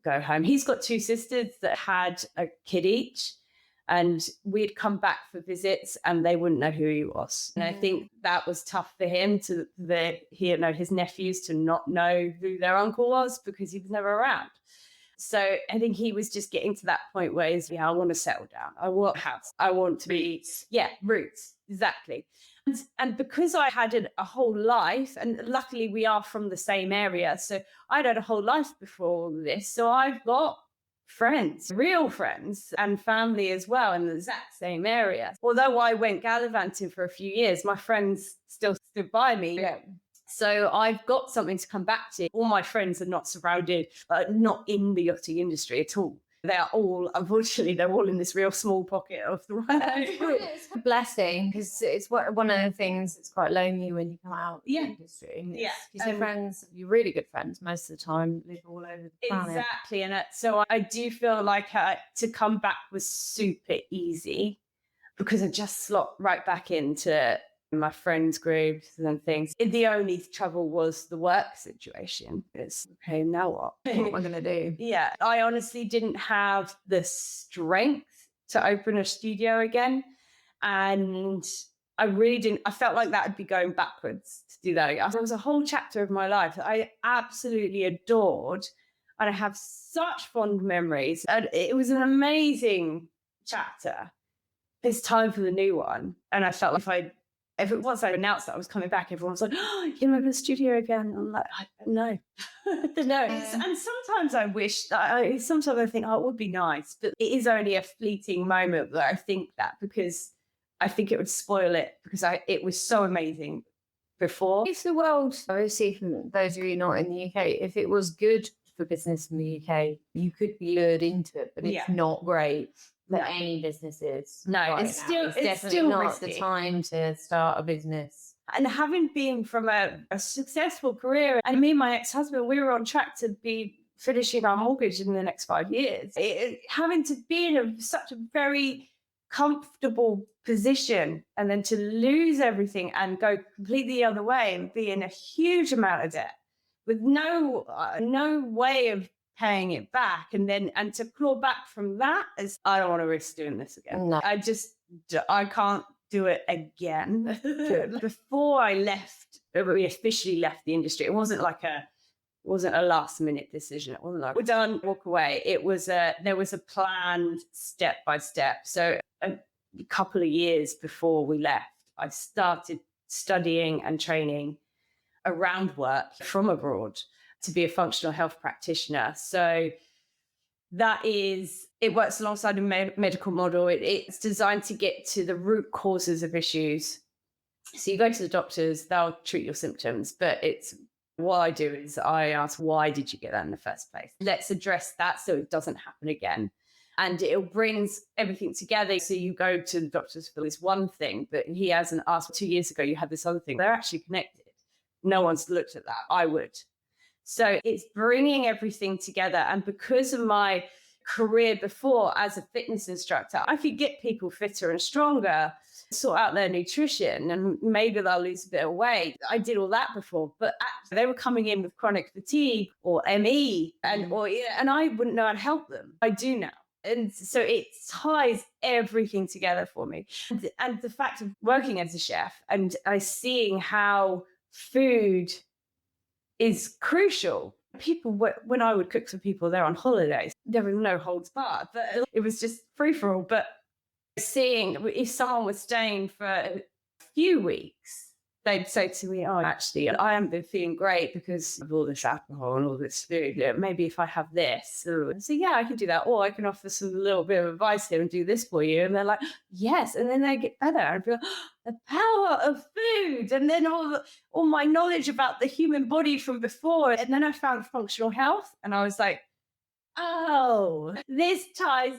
go home. He's got two sisters that had a kid each, and we'd come back for visits and they wouldn't know who he was. And I think that was tough for him his nephews to not know who their uncle was because he was never around. So I think he was just getting to that point where he's, I want to settle down. I want a house. I want to be, roots. Exactly. And because I had a whole life, and luckily we are from the same area, so I'd had a whole life before all this. So I've got friends, real friends, and family as well in the exact same area. Although I went gallivanting for a few years, my friends still stood by me. Yeah. So I've got something to come back to. All my friends are not surrounded, not in the yachting industry at all. They're all, unfortunately, they're all in this real small pocket of the world. It's a blessing because it's one of the things that's quite lonely when you come out of the industry. Because your friends, your really good friends, most of the time live all over the planet. Exactly. And so I do feel like to come back was super easy because I just slot right back into my friends' groups and things. The only trouble was the work situation. It's okay, now what? What am I going to do? Yeah, I honestly didn't have the strength to open a studio again. And I really didn't. I felt like that would be going backwards to do that again. There was a whole chapter of my life that I absolutely adored. And I have such fond memories. And it was an amazing chapter. It's time for the new one. And I felt like once I announced that I was coming back, everyone was like, oh, you can open a studio again. I'm like, no. No. And sometimes I wish, sometimes I think, oh, it would be nice. But it is only a fleeting moment that I think that, because I think it would spoil it, because it was so amazing before. If the world, obviously, for those of you not in the UK, if it was good for business in the UK, you could be lured into it, but it's not great for any businesses. No, right it's now. still definitely not risky. the time to start a business. And having been from a successful career, and me and my ex-husband, we were on track to be finishing our mortgage in the next 5 years. Having to be in such a very comfortable position and then to lose everything and go completely the other way and be in a huge amount of debt with no way of paying it back, and to claw back from that is, I don't want to risk doing this again. No. I can't do it again. Before I left, we officially left the industry, it wasn't a last minute decision. It wasn't like, we're done, walk away. There was a planned step by step. So a couple of years before we left, I started studying and training around work from abroad to be a functional health practitioner. So it works alongside a medical model. It's designed to get to the root causes of issues. So you go to the doctors, they'll treat your symptoms, but what I do is I ask, why did you get that in the first place? Let's address that so it doesn't happen again. And it brings everything together. So you go to the doctors for this one thing, but he hasn't asked, 2 years ago, you had this other thing. They're actually connected. No one's looked at that. I would. So it's bringing everything together. And because of my career before as a fitness instructor, I could get people fitter and stronger, sort out their nutrition, and maybe they'll lose a bit of weight. I did all that before, but actually they were coming in with chronic fatigue or ME, and I wouldn't know how to help them. I do now. And so it ties everything together for me. And the fact of working as a chef and seeing how food is crucial. People, when I would cook for people, they're on holidays, there was no holds barred, but it was just free for all. But seeing if someone was staying for a few weeks, they'd say to me, oh, actually, I haven't been feeling great because of all this alcohol and all this food. Maybe if I have this. So yeah, I can do that. Or I can offer some little bit of advice here and do this for you. And they're like, yes. And then they get better. I'd be like, the power of food. And then all my knowledge about the human body from before. And then I found functional health. And I was like, oh, this ties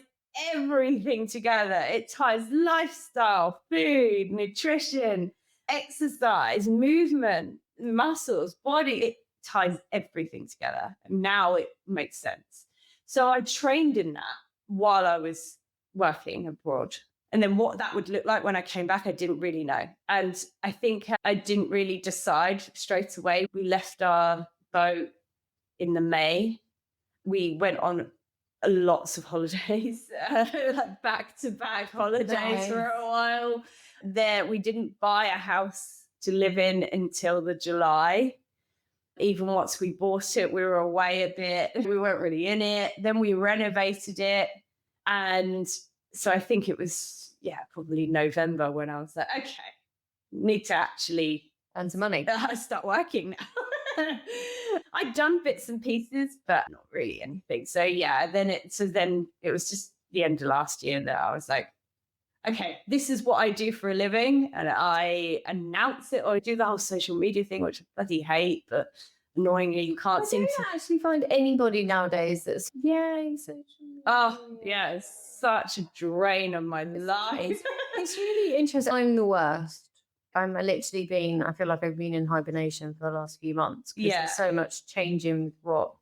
everything together. It ties lifestyle, food, nutrition, exercise, movement, muscles, body. It ties everything together. And now it makes sense. So I trained in that while I was working abroad. And then what that would look like when I came back, I didn't really know. And I think I didn't really decide straight away. We left our boat in the May. We went on lots of holidays, like back-to-back holidays for a while. There, we didn't buy a house to live in until the July. Even once we bought it, we were away a bit. We weren't really in it. Then we renovated it. And so I think it was, probably November when I was like, okay, need to actually earn some money. Start working now. I'd done bits and pieces, but not really anything. So then it was just the end of last year that I was like, okay, this is what I do for a living. And I announce it or do the whole social media thing, which I bloody hate, but annoyingly you can't seem to actually find anybody nowadays that's social media. Oh, yeah, it's such a drain on my life. It's really interesting. I'm the worst. I'm literally I feel like I've been in hibernation for the last few months because there's so much changing with what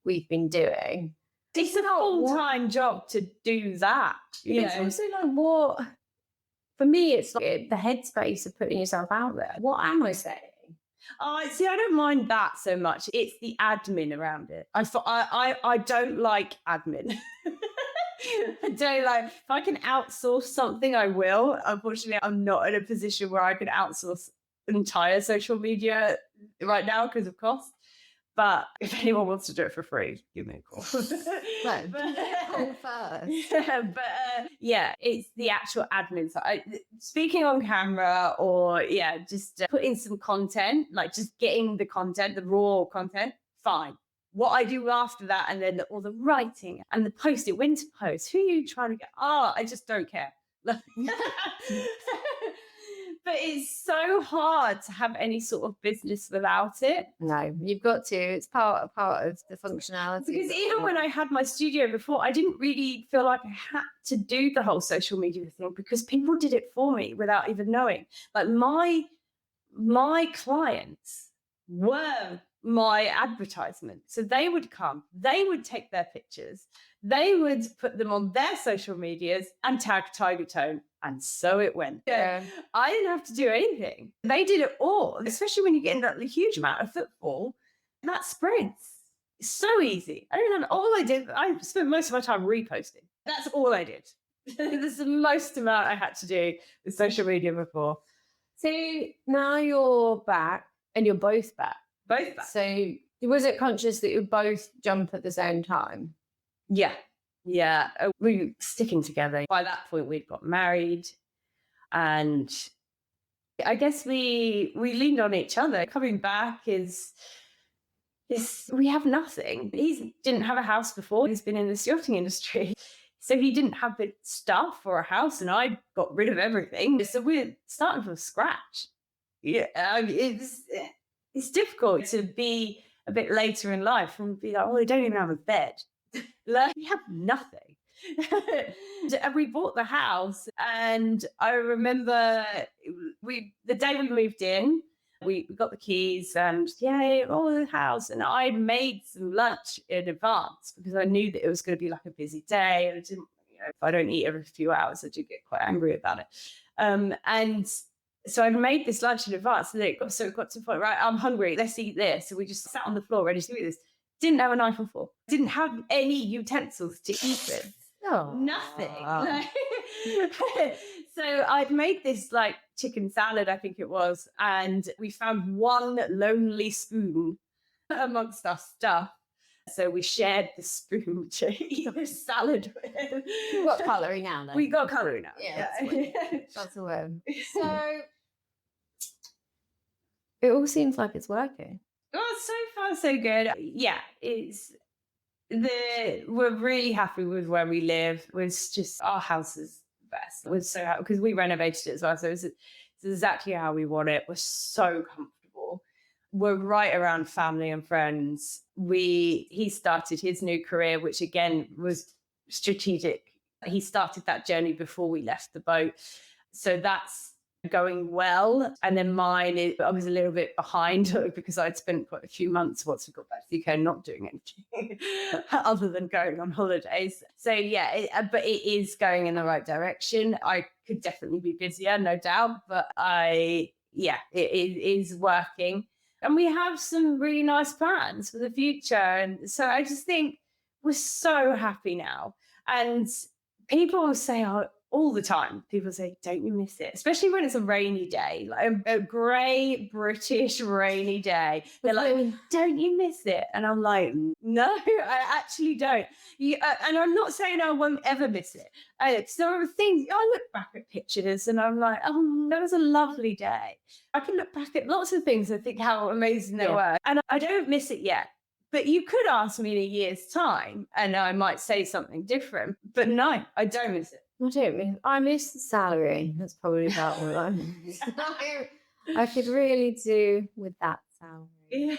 we've been doing. It's a full-time job to do that. It's also like what, for me, it's like the headspace of putting yourself out there. What am I saying? Oh, see, I don't mind that so much. It's the admin around it. I don't like admin. I don't like, if I can outsource something, I will. Unfortunately, I'm not in a position where I can outsource entire social media right now because of cost. But if anyone wants to do it for free, give me a call. First. It's the actual admin side. Speaking on camera or, just putting some content, like just getting the content, the raw content, fine. What I do after that, and then all the writing and the post, when to post, who are you trying to get? I just don't care. But But it's so hard to have any sort of business without it. No, you've got to. It's part of the functionality. Because even when I had my studio before, I didn't really feel like I had to do the whole social media thing because people did it for me without even knowing. Like my clients were my advertisement. So they would come, they would take their pictures, they would put them on their social medias and tag Tiger Tone. And so it went. Yeah. I didn't have to do anything. They did it all, especially when you get into a huge amount of football. And that spreads. It's so easy. I don't know. All I did, I spent most of my time reposting. That's all I did. That's the most amount I had to do with social media before. So now you're back and you're both back. Both back. So was it conscious that you both jump at the same time? Yeah. Yeah. We were sticking together. By that point, we'd got married. And I guess we leaned on each other. Coming back is we have nothing. He didn't have a house before. He's been in this yachting industry. So he didn't have the stuff or a house, and I got rid of everything. So we're starting from scratch. Yeah, I mean, it's difficult to be a bit later in life and be like, oh, I don't even have a bed. Like, we have nothing. And we bought the house, and I remember the day we moved in, we got the keys and the house, and I made some lunch in advance because I knew that it was going to be like a busy day, and I didn't, if I don't eat every few hours, I do get quite angry about it. And so I made this lunch in advance, and it got to the point, right, I'm hungry, let's eat this. So we just sat on the floor ready to eat this. Didn't have a knife or fork. Didn't have any utensils to eat with. Oh, nothing. So I'd made this like chicken salad, I think it was, and we found one lonely spoon amongst our stuff. So we shared the spoon to eat the salad with. We've got cutlery now, then. We got cutlery now. Yeah, that's the word. So it all seems like it's working. Oh, so far so good. Yeah, we're really happy with where we live. It's just our house is the best. We're so happy because we renovated it as well. So it's exactly how we want it. We're so comfortable. We're right around family and friends. He started his new career, which again was strategic. He started that journey before we left the boat. So that's going well. And then mine, I was a little bit behind because I'd spent quite a few months once we got back to the UK not doing anything other than going on holidays. So yeah, but it is going in the right direction. I could definitely be busier, no doubt, but it is working. And we have some really nice plans for the future. And so I just think we're so happy now. And people say, all the time, people say, don't you miss it? Especially when it's a rainy day, like a grey British rainy day. They're like, don't you miss it? And I'm like, no, I actually don't. And I'm not saying I won't ever miss it. There are things, I look back at pictures and I'm like, oh, that was a lovely day. I can look back at lots of things and think how amazing they were. And I don't miss it yet. But you could ask me in a year's time and I might say something different. But no, I don't miss it. I miss the salary. That's probably about all I miss. I could really do with that salary. Yeah.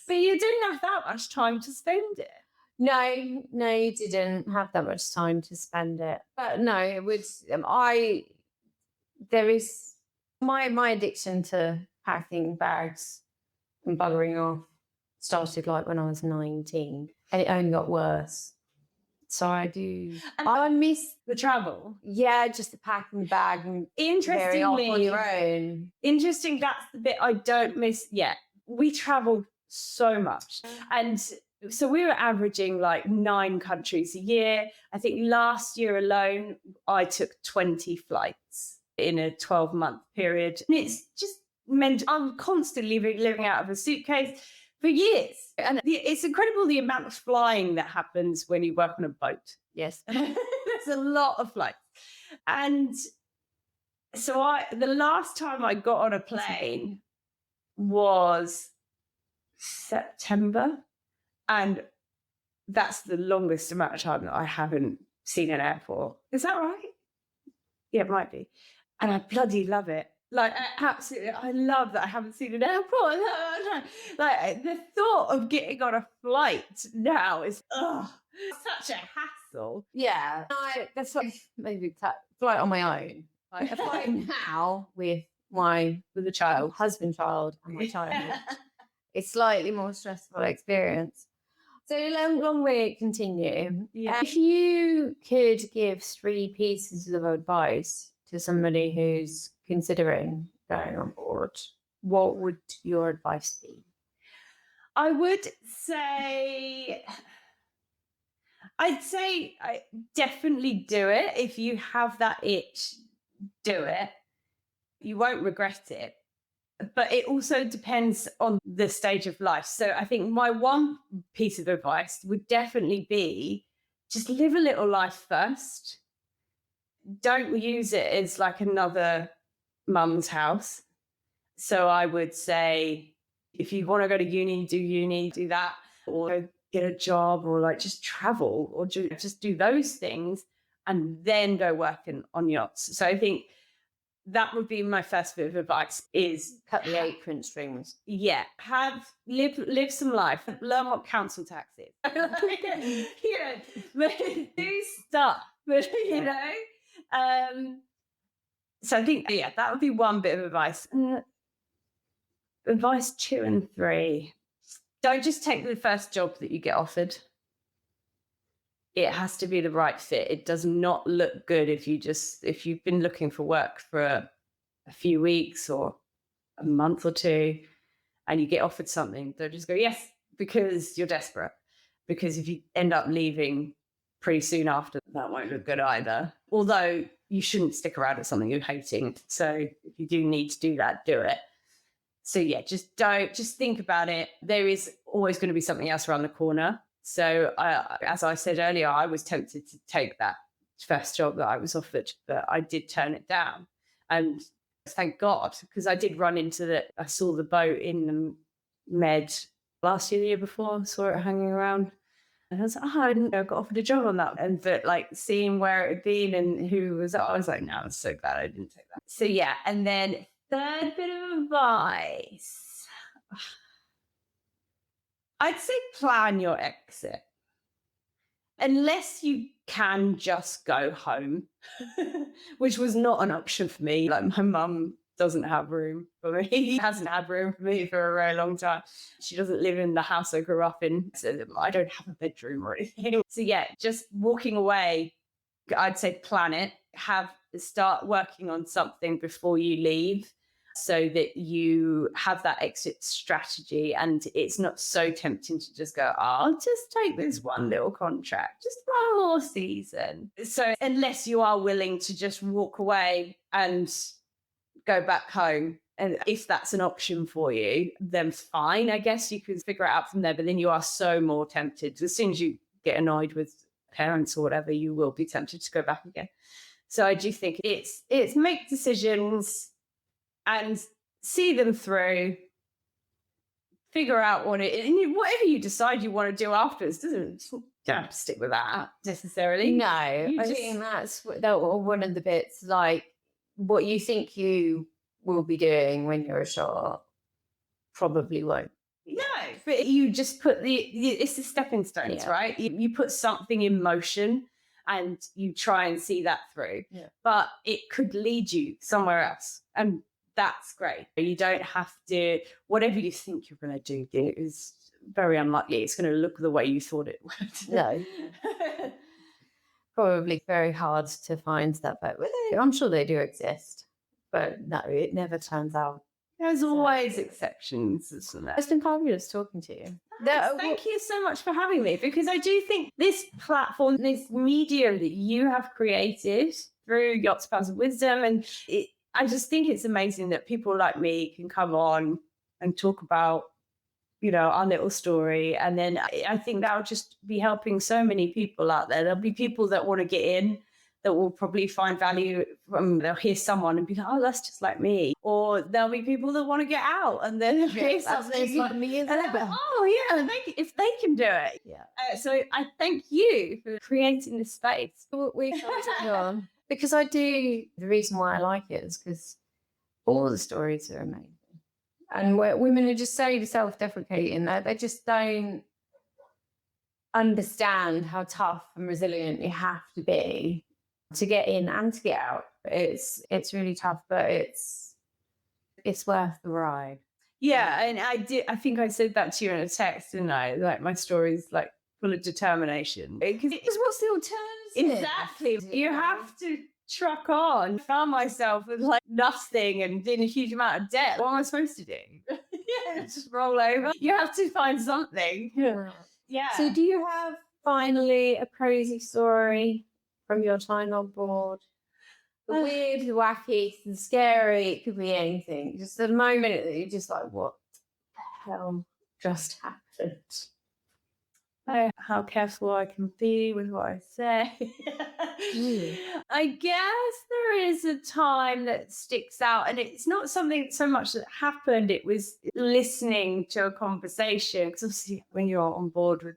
But you didn't have that much time to spend it. No, you didn't have that much time to spend it. But no, it was there is my addiction to packing bags and buggering off started like when I was 19, and it only got worse. So I miss the travel. Yeah, just the packing the bag and interestingly off on your own. Interesting, that's the bit I don't miss yet. We traveled so much. And so we were averaging like 9 countries a year. I think last year alone, I took 20 flights in a 12-month period. And it's just meant I'm constantly living out of a suitcase for years. And it's incredible the amount of flying that happens when you work on a boat. Yes. There's a lot of flights. And so the last time I got on a plane was September. And that's the longest amount of time that I haven't seen an airport. Is that right? Yeah, it might be. And I bloody love it. Like, absolutely, I love that I haven't seen an airport. Like, the thought of getting on a flight now is, such a hassle. Yeah. That's like maybe flight on my own. Like a flight now with With a child. husband, child, and my child. It's slightly more stressful experience. So long way it continue. Yeah. If you could give 3 pieces of advice to somebody who's considering going on board, what would your advice be? I'd say I definitely do it. If you have that itch, do it. You won't regret it. But it also depends on the stage of life. So I think my one piece of advice would definitely be just live a little life first. Don't use it as like another mum's house. So I would say, if you want to go to uni, do that, or get a job, or like just travel, or just do those things, and then go working on yachts. So I think that would be my first bit of advice: is Cut the apron strings. yeah, live some life, learn what council tax is. Do stuff, So I think that would be one bit of advice. Advice 2 and 3: don't just take the first job that you get offered. It has to be the right fit. It does not look good if you've been looking for work for a few weeks or a month or 2 and you get offered something. Don't just go yes because you're desperate. Because if you end up leaving pretty soon after, that won't look good either. Although you shouldn't stick around at something you're hating. So if you do need to do that, do it. So just think about it. There is always going to be something else around the corner. So as I said earlier, I was tempted to take that first job that I was offered, but I did turn it down. And thank God, because I did run into I saw the boat in the Med last year, the year before, I saw it hanging around. And I was like, I didn't know I got offered a job on that. But like seeing where it had been and who was, I was like, no, I'm so glad I didn't take that. So and then third bit of advice, I'd say plan your exit. Unless you can just go home, which was not an option for me. Like my mum doesn't have room for me. He hasn't had room for me for a very long time. She doesn't live in the house I grew up in. So I don't have a bedroom or anything. So just walking away, I'd say plan it. Start working on something before you leave, so that you have that exit strategy and it's not so tempting to just go, I'll just take this one little contract, just one more season. So unless you are willing to just walk away and go back home, and if that's an option for you, then fine, I guess you can figure it out from there. But then you are so more tempted. As soon as you get annoyed with parents or whatever, you will be tempted to go back again. So I do think it's make decisions and see them through, figure out and whatever you decide you want to do afterwards, don't have to stick with that necessarily. No, I think that's one of the bits, like what you think you will be doing when you're a short probably won't. No, but you just put it's the stepping stones, right? You put something in motion and you try and see that through. Yeah. But it could lead you somewhere else. And that's great. You don't have to, whatever you think you're going to do is very unlikely. It's going to look the way you thought it would. No. Probably very hard to find that boat. I'm sure they do exist, but no, it never turns out. There's always exceptions, isn't there? It's been fabulous talking to you. Thank you so much for having me, because I do think this platform, this medium that you have created through Yacht Spouse of Wisdom, and I just think it's amazing that people like me can come on and talk about, our little story. And then I think that'll just be helping so many people out there. There'll be people that want to get in that will probably find value from, they'll hear someone and be like, oh, that's just like me. Or there'll be people that want to get out and then they'll hear something like me as well. Oh yeah, if they can do it. Yeah. So I thank you for creating this space. We can't on. because the reason why I like it is because all the stories are amazing. And where women are just so self-deprecating that they just don't understand how tough and resilient you have to be to get in and to get out. It's really tough, but it's worth the ride. Yeah, and I think I said that to you in a text, didn't I? Like, my story's like full of determination. Because what's the alternative? Exactly. You have to truck on. I found myself with like nothing and in a huge amount of debt. What am I supposed to do? Yeah, just roll over. You have to find something. Yeah. So do you have finally a crazy story from your time on board? The weird, the wacky, the scary, it could be anything. Just the moment that you're just like, what the hell just happened? How careful I can be with what I say. I guess there is a time that sticks out, and it's not something so much that happened. It was listening to a conversation, because obviously when you're on board with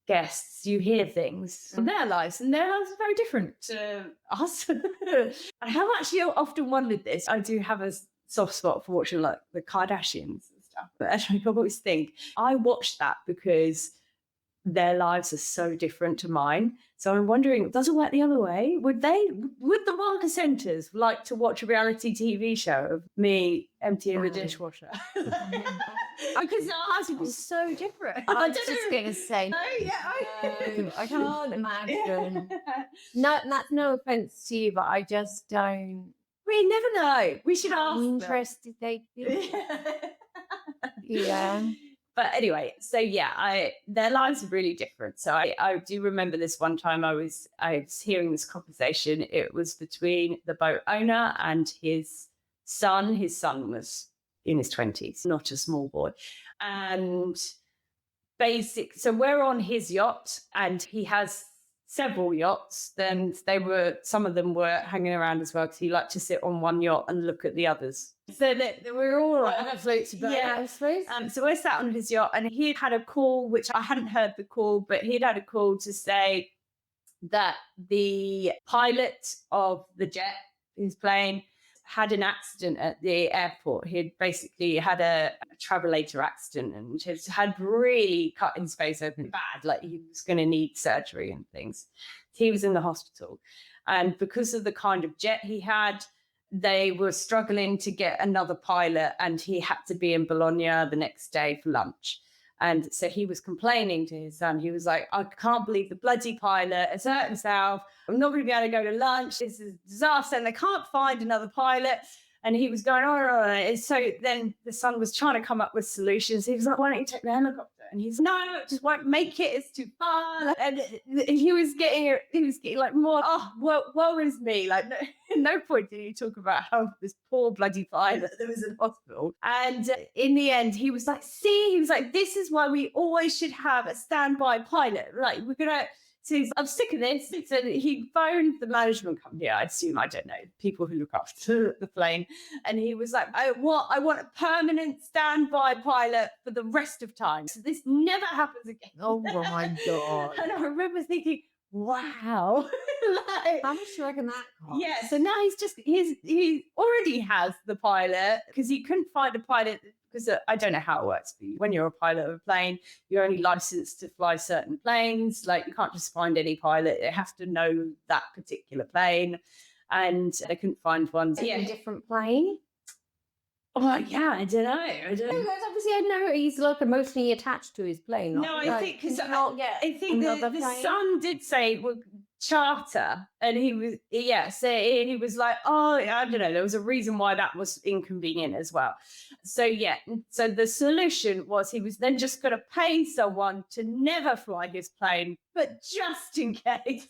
guests, you hear things from their lives, and their lives are very different to us. I have actually often wondered this. I do have a soft spot for watching like the Kardashians and stuff, but actually I always think I watched that because their lives are so different to mine. So I'm wondering, does it work the other way? Would the 1%ers like to watch a reality TV show of me emptying the dishwasher? Because our husband was so different. I was just going to say, no, I can't imagine. No, that's no offense to you, but I just don't. We never know. We should ask them. Interested they'd be. Yeah. But anyway, so yeah, their lives are really different. So I do remember this one time I was hearing this conversation. It was between the boat owner and his son. His son was in his 20s, not a small boy. And so we're on his yacht, and he has several yachts. Then some of them were hanging around as well, because he liked to sit on one yacht and look at the others. So that we're all on a float boat, yeah. I suppose. So we're sat on his yacht, and he had a call, which I hadn't heard the call, but he'd had a call to say that the pilot of the jet, his plane, had an accident at the airport. He had basically had a travelator accident and had really cut his face open bad, like he was going to need surgery and things. He was in the hospital. And because of the kind of jet he had, they were struggling to get another pilot, and he had to be in Bologna the next day for lunch. And so he was complaining to his son. He was like, I can't believe the bloody pilot has hurt himself. I'm not going to be able to go to lunch. This is a disaster. And they can't find another pilot. And he was going, oh. And so then the son was trying to come up with solutions. He was like, why don't you take the helicopter? And he's like, no, it just won't make it. It's too far. And he was getting like more, woe is me. Like, no point did he talk about how this poor bloody pilot that was in hospital. And in the end, he was like, this is why we always should have a standby pilot. Like, we're going to, so I'm sick of this. So he phoned the management company, I assume, I don't know, people who look after the plane. And he was like, I want a permanent standby pilot for the rest of time. So this never happens again. Oh my God. And I remember thinking, wow. Like, how much do you reckon that costs? Yeah, so now he already has the pilot, because he couldn't find a pilot, because I don't know how it works for you. When you're a pilot of a plane, you're only licensed to fly certain planes. Like, you can't just find any pilot. They have to know that particular plane. And they couldn't find one. A different plane? Oh, yeah, I don't know. Obviously, I know he's like emotionally attached to his plane. No, I think because I think the son did say, well, charter, and he was so he was like, oh, I don't know, there was a reason why that was inconvenient as well. So so the solution was he was then just going to pay someone to never fly his plane, but just in case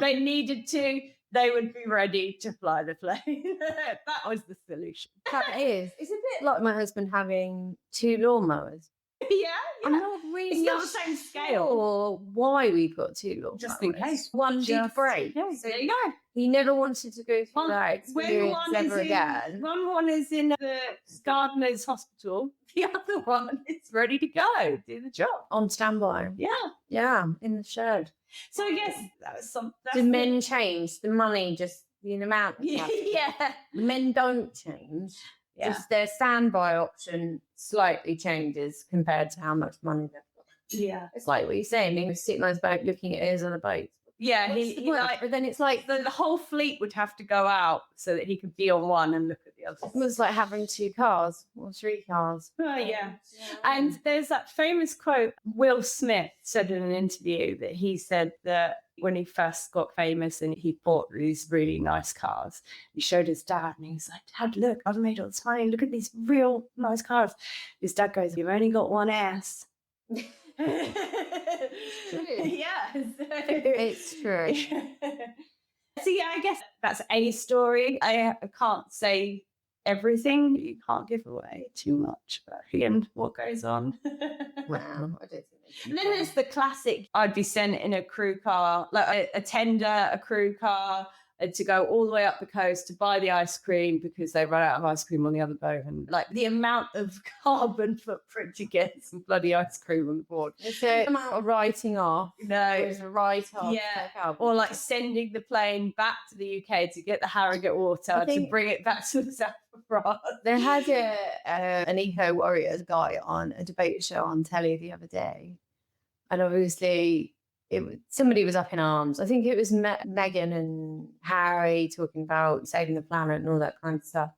they needed to, they would be ready to fly the plane. That was the solution. That is. It's a bit like my husband having 2 lawnmowers. Yeah. I'm not It's not the same scale. Or why we've got 2 long Just in travelers. case. One did Just- break. Yeah, So there you go. he never wanted to go through that experience ever again. One is in the Gardener's Hospital. The other one is ready to go, do the job. On standby. Yeah. Yeah, in the shed. So I guess that was some. The men change, the money, just the amount. Yeah. The men don't change. Yeah. Just their standby option slightly changes compared to how much money they've got. Yeah. It's like what you're saying, he was sitting on his boat looking at his other boat. Yeah. What's the point? But then it's like the whole fleet would have to go out so that he could be on one and look at the other. it was like having 2 cars or 3 cars. Oh, yeah. And there's that famous quote Will Smith said in an interview that he said that when he first got famous and he bought these really nice cars, he showed his dad and he was like, Dad, look, I've made all this money. Look at these real nice cars. His dad goes, you've only got one ass. Yes. It's true. So yeah, I guess that's a story. I can't say everything. You can't give away too much about the end what goes on. Wow, I don't think And then there's the classic, I'd be sent in a crew car, like a tender, a crew car, to go all the way up the coast to buy the ice cream because they run out of ice cream on the other boat. And like the amount of carbon footprint to get some bloody ice cream on board. It's the amount of writing off. No. It's a write-off. Yeah. Or like sending the plane back to the UK to get the Harrogate water to bring it back to the south of France. They had an Eco Warriors guy on a debate show on telly the other day. And obviously, somebody was up in arms. I think it was Meghan and Harry talking about saving the planet and all that kind of stuff.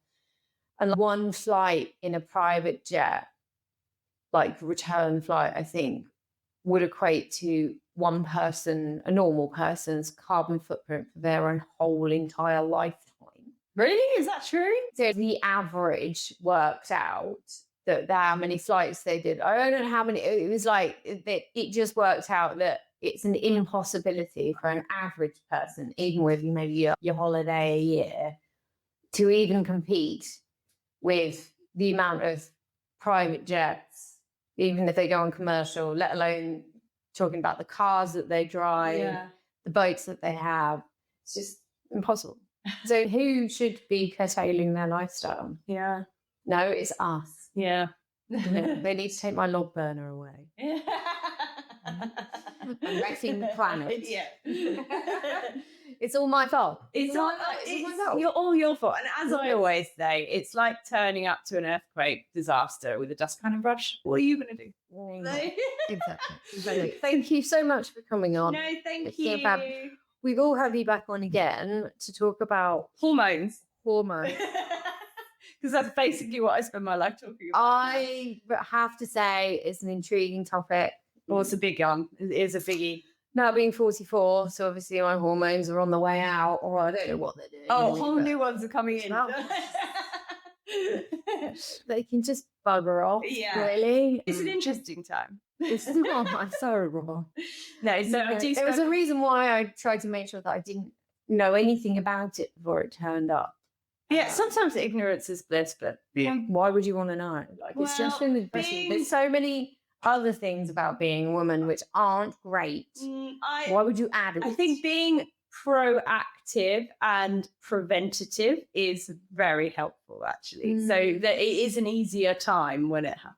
And one flight in a private jet, like return flight, I think, would equate to one person, a normal person's carbon footprint for their own whole entire lifetime. Really? Is that true? So the average worked out that how many flights they did. I don't know how many. It was like it just worked out that it's an impossibility for an average person, even with maybe your holiday a year, to even compete with the amount of private jets, even if they go on commercial, let alone talking about the cars that they drive, the boats that they have. It's just impossible. So who should be curtailing their lifestyle? Yeah. No, it's us. Yeah. They need to take my log burner away. I'm wrecking the planet. Yeah. It's all my fault. It's all all your fault. And as I always say, it's like turning up to an earthquake disaster with a dust cannon brush. What are you going to do? Exactly. Thank you so much for coming on. No, thank It's you. so fab. We will have you back on again to talk about Hormones. hormones. Because that's basically what I spend my life talking about. I have to say it's an intriguing topic. Well, it's a big one. It is a biggie. Now being 44, so obviously my hormones are on the way out, or I don't know what they're doing. Oh, really, whole but new ones are coming in. they can just bugger off. Yeah. Really. It's an interesting time. It's I'm so wrong. No, so I do There was a reason why I tried to make sure that I didn't know anything about it before it turned up. Yeah, sometimes ignorance is bliss, but Why would you want to know? Like, it's just an impression. There's so many other things about being a woman which aren't great. Why would you add it? I think being proactive and preventative is very helpful, actually. So that it is an easier time when it happens.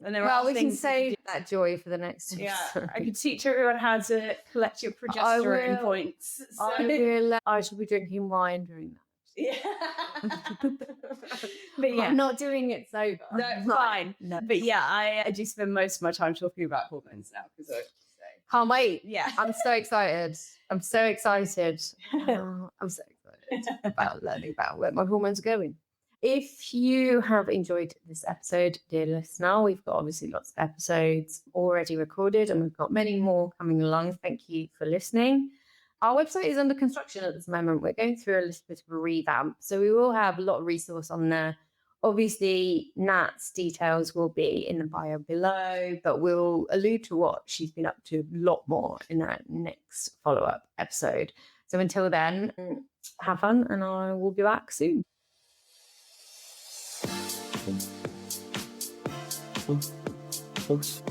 And there are we can things save that joy for the next Yeah, episode. I could teach everyone how to collect your progesterone points. So. I should be drinking wine during that. Yeah. But yeah. I'm not doing it sober. No, fine. No. But yeah, I do spend most of my time talking about hormones now because I can't wait. Yeah. I'm so excited. I'm so excited about learning about where my hormones are going. If you have enjoyed this episode, dear listener, we've got obviously lots of episodes already recorded and we've got many more coming along. Thank you for listening. Our website is under construction at this moment. We're going through a little bit of a revamp, so we will have a lot of resource on there. Obviously, Nat's details will be in the bio below, but we'll allude to what she's been up to a lot more in our next follow-up episode. So until then, have fun, and I will be back soon. Thanks.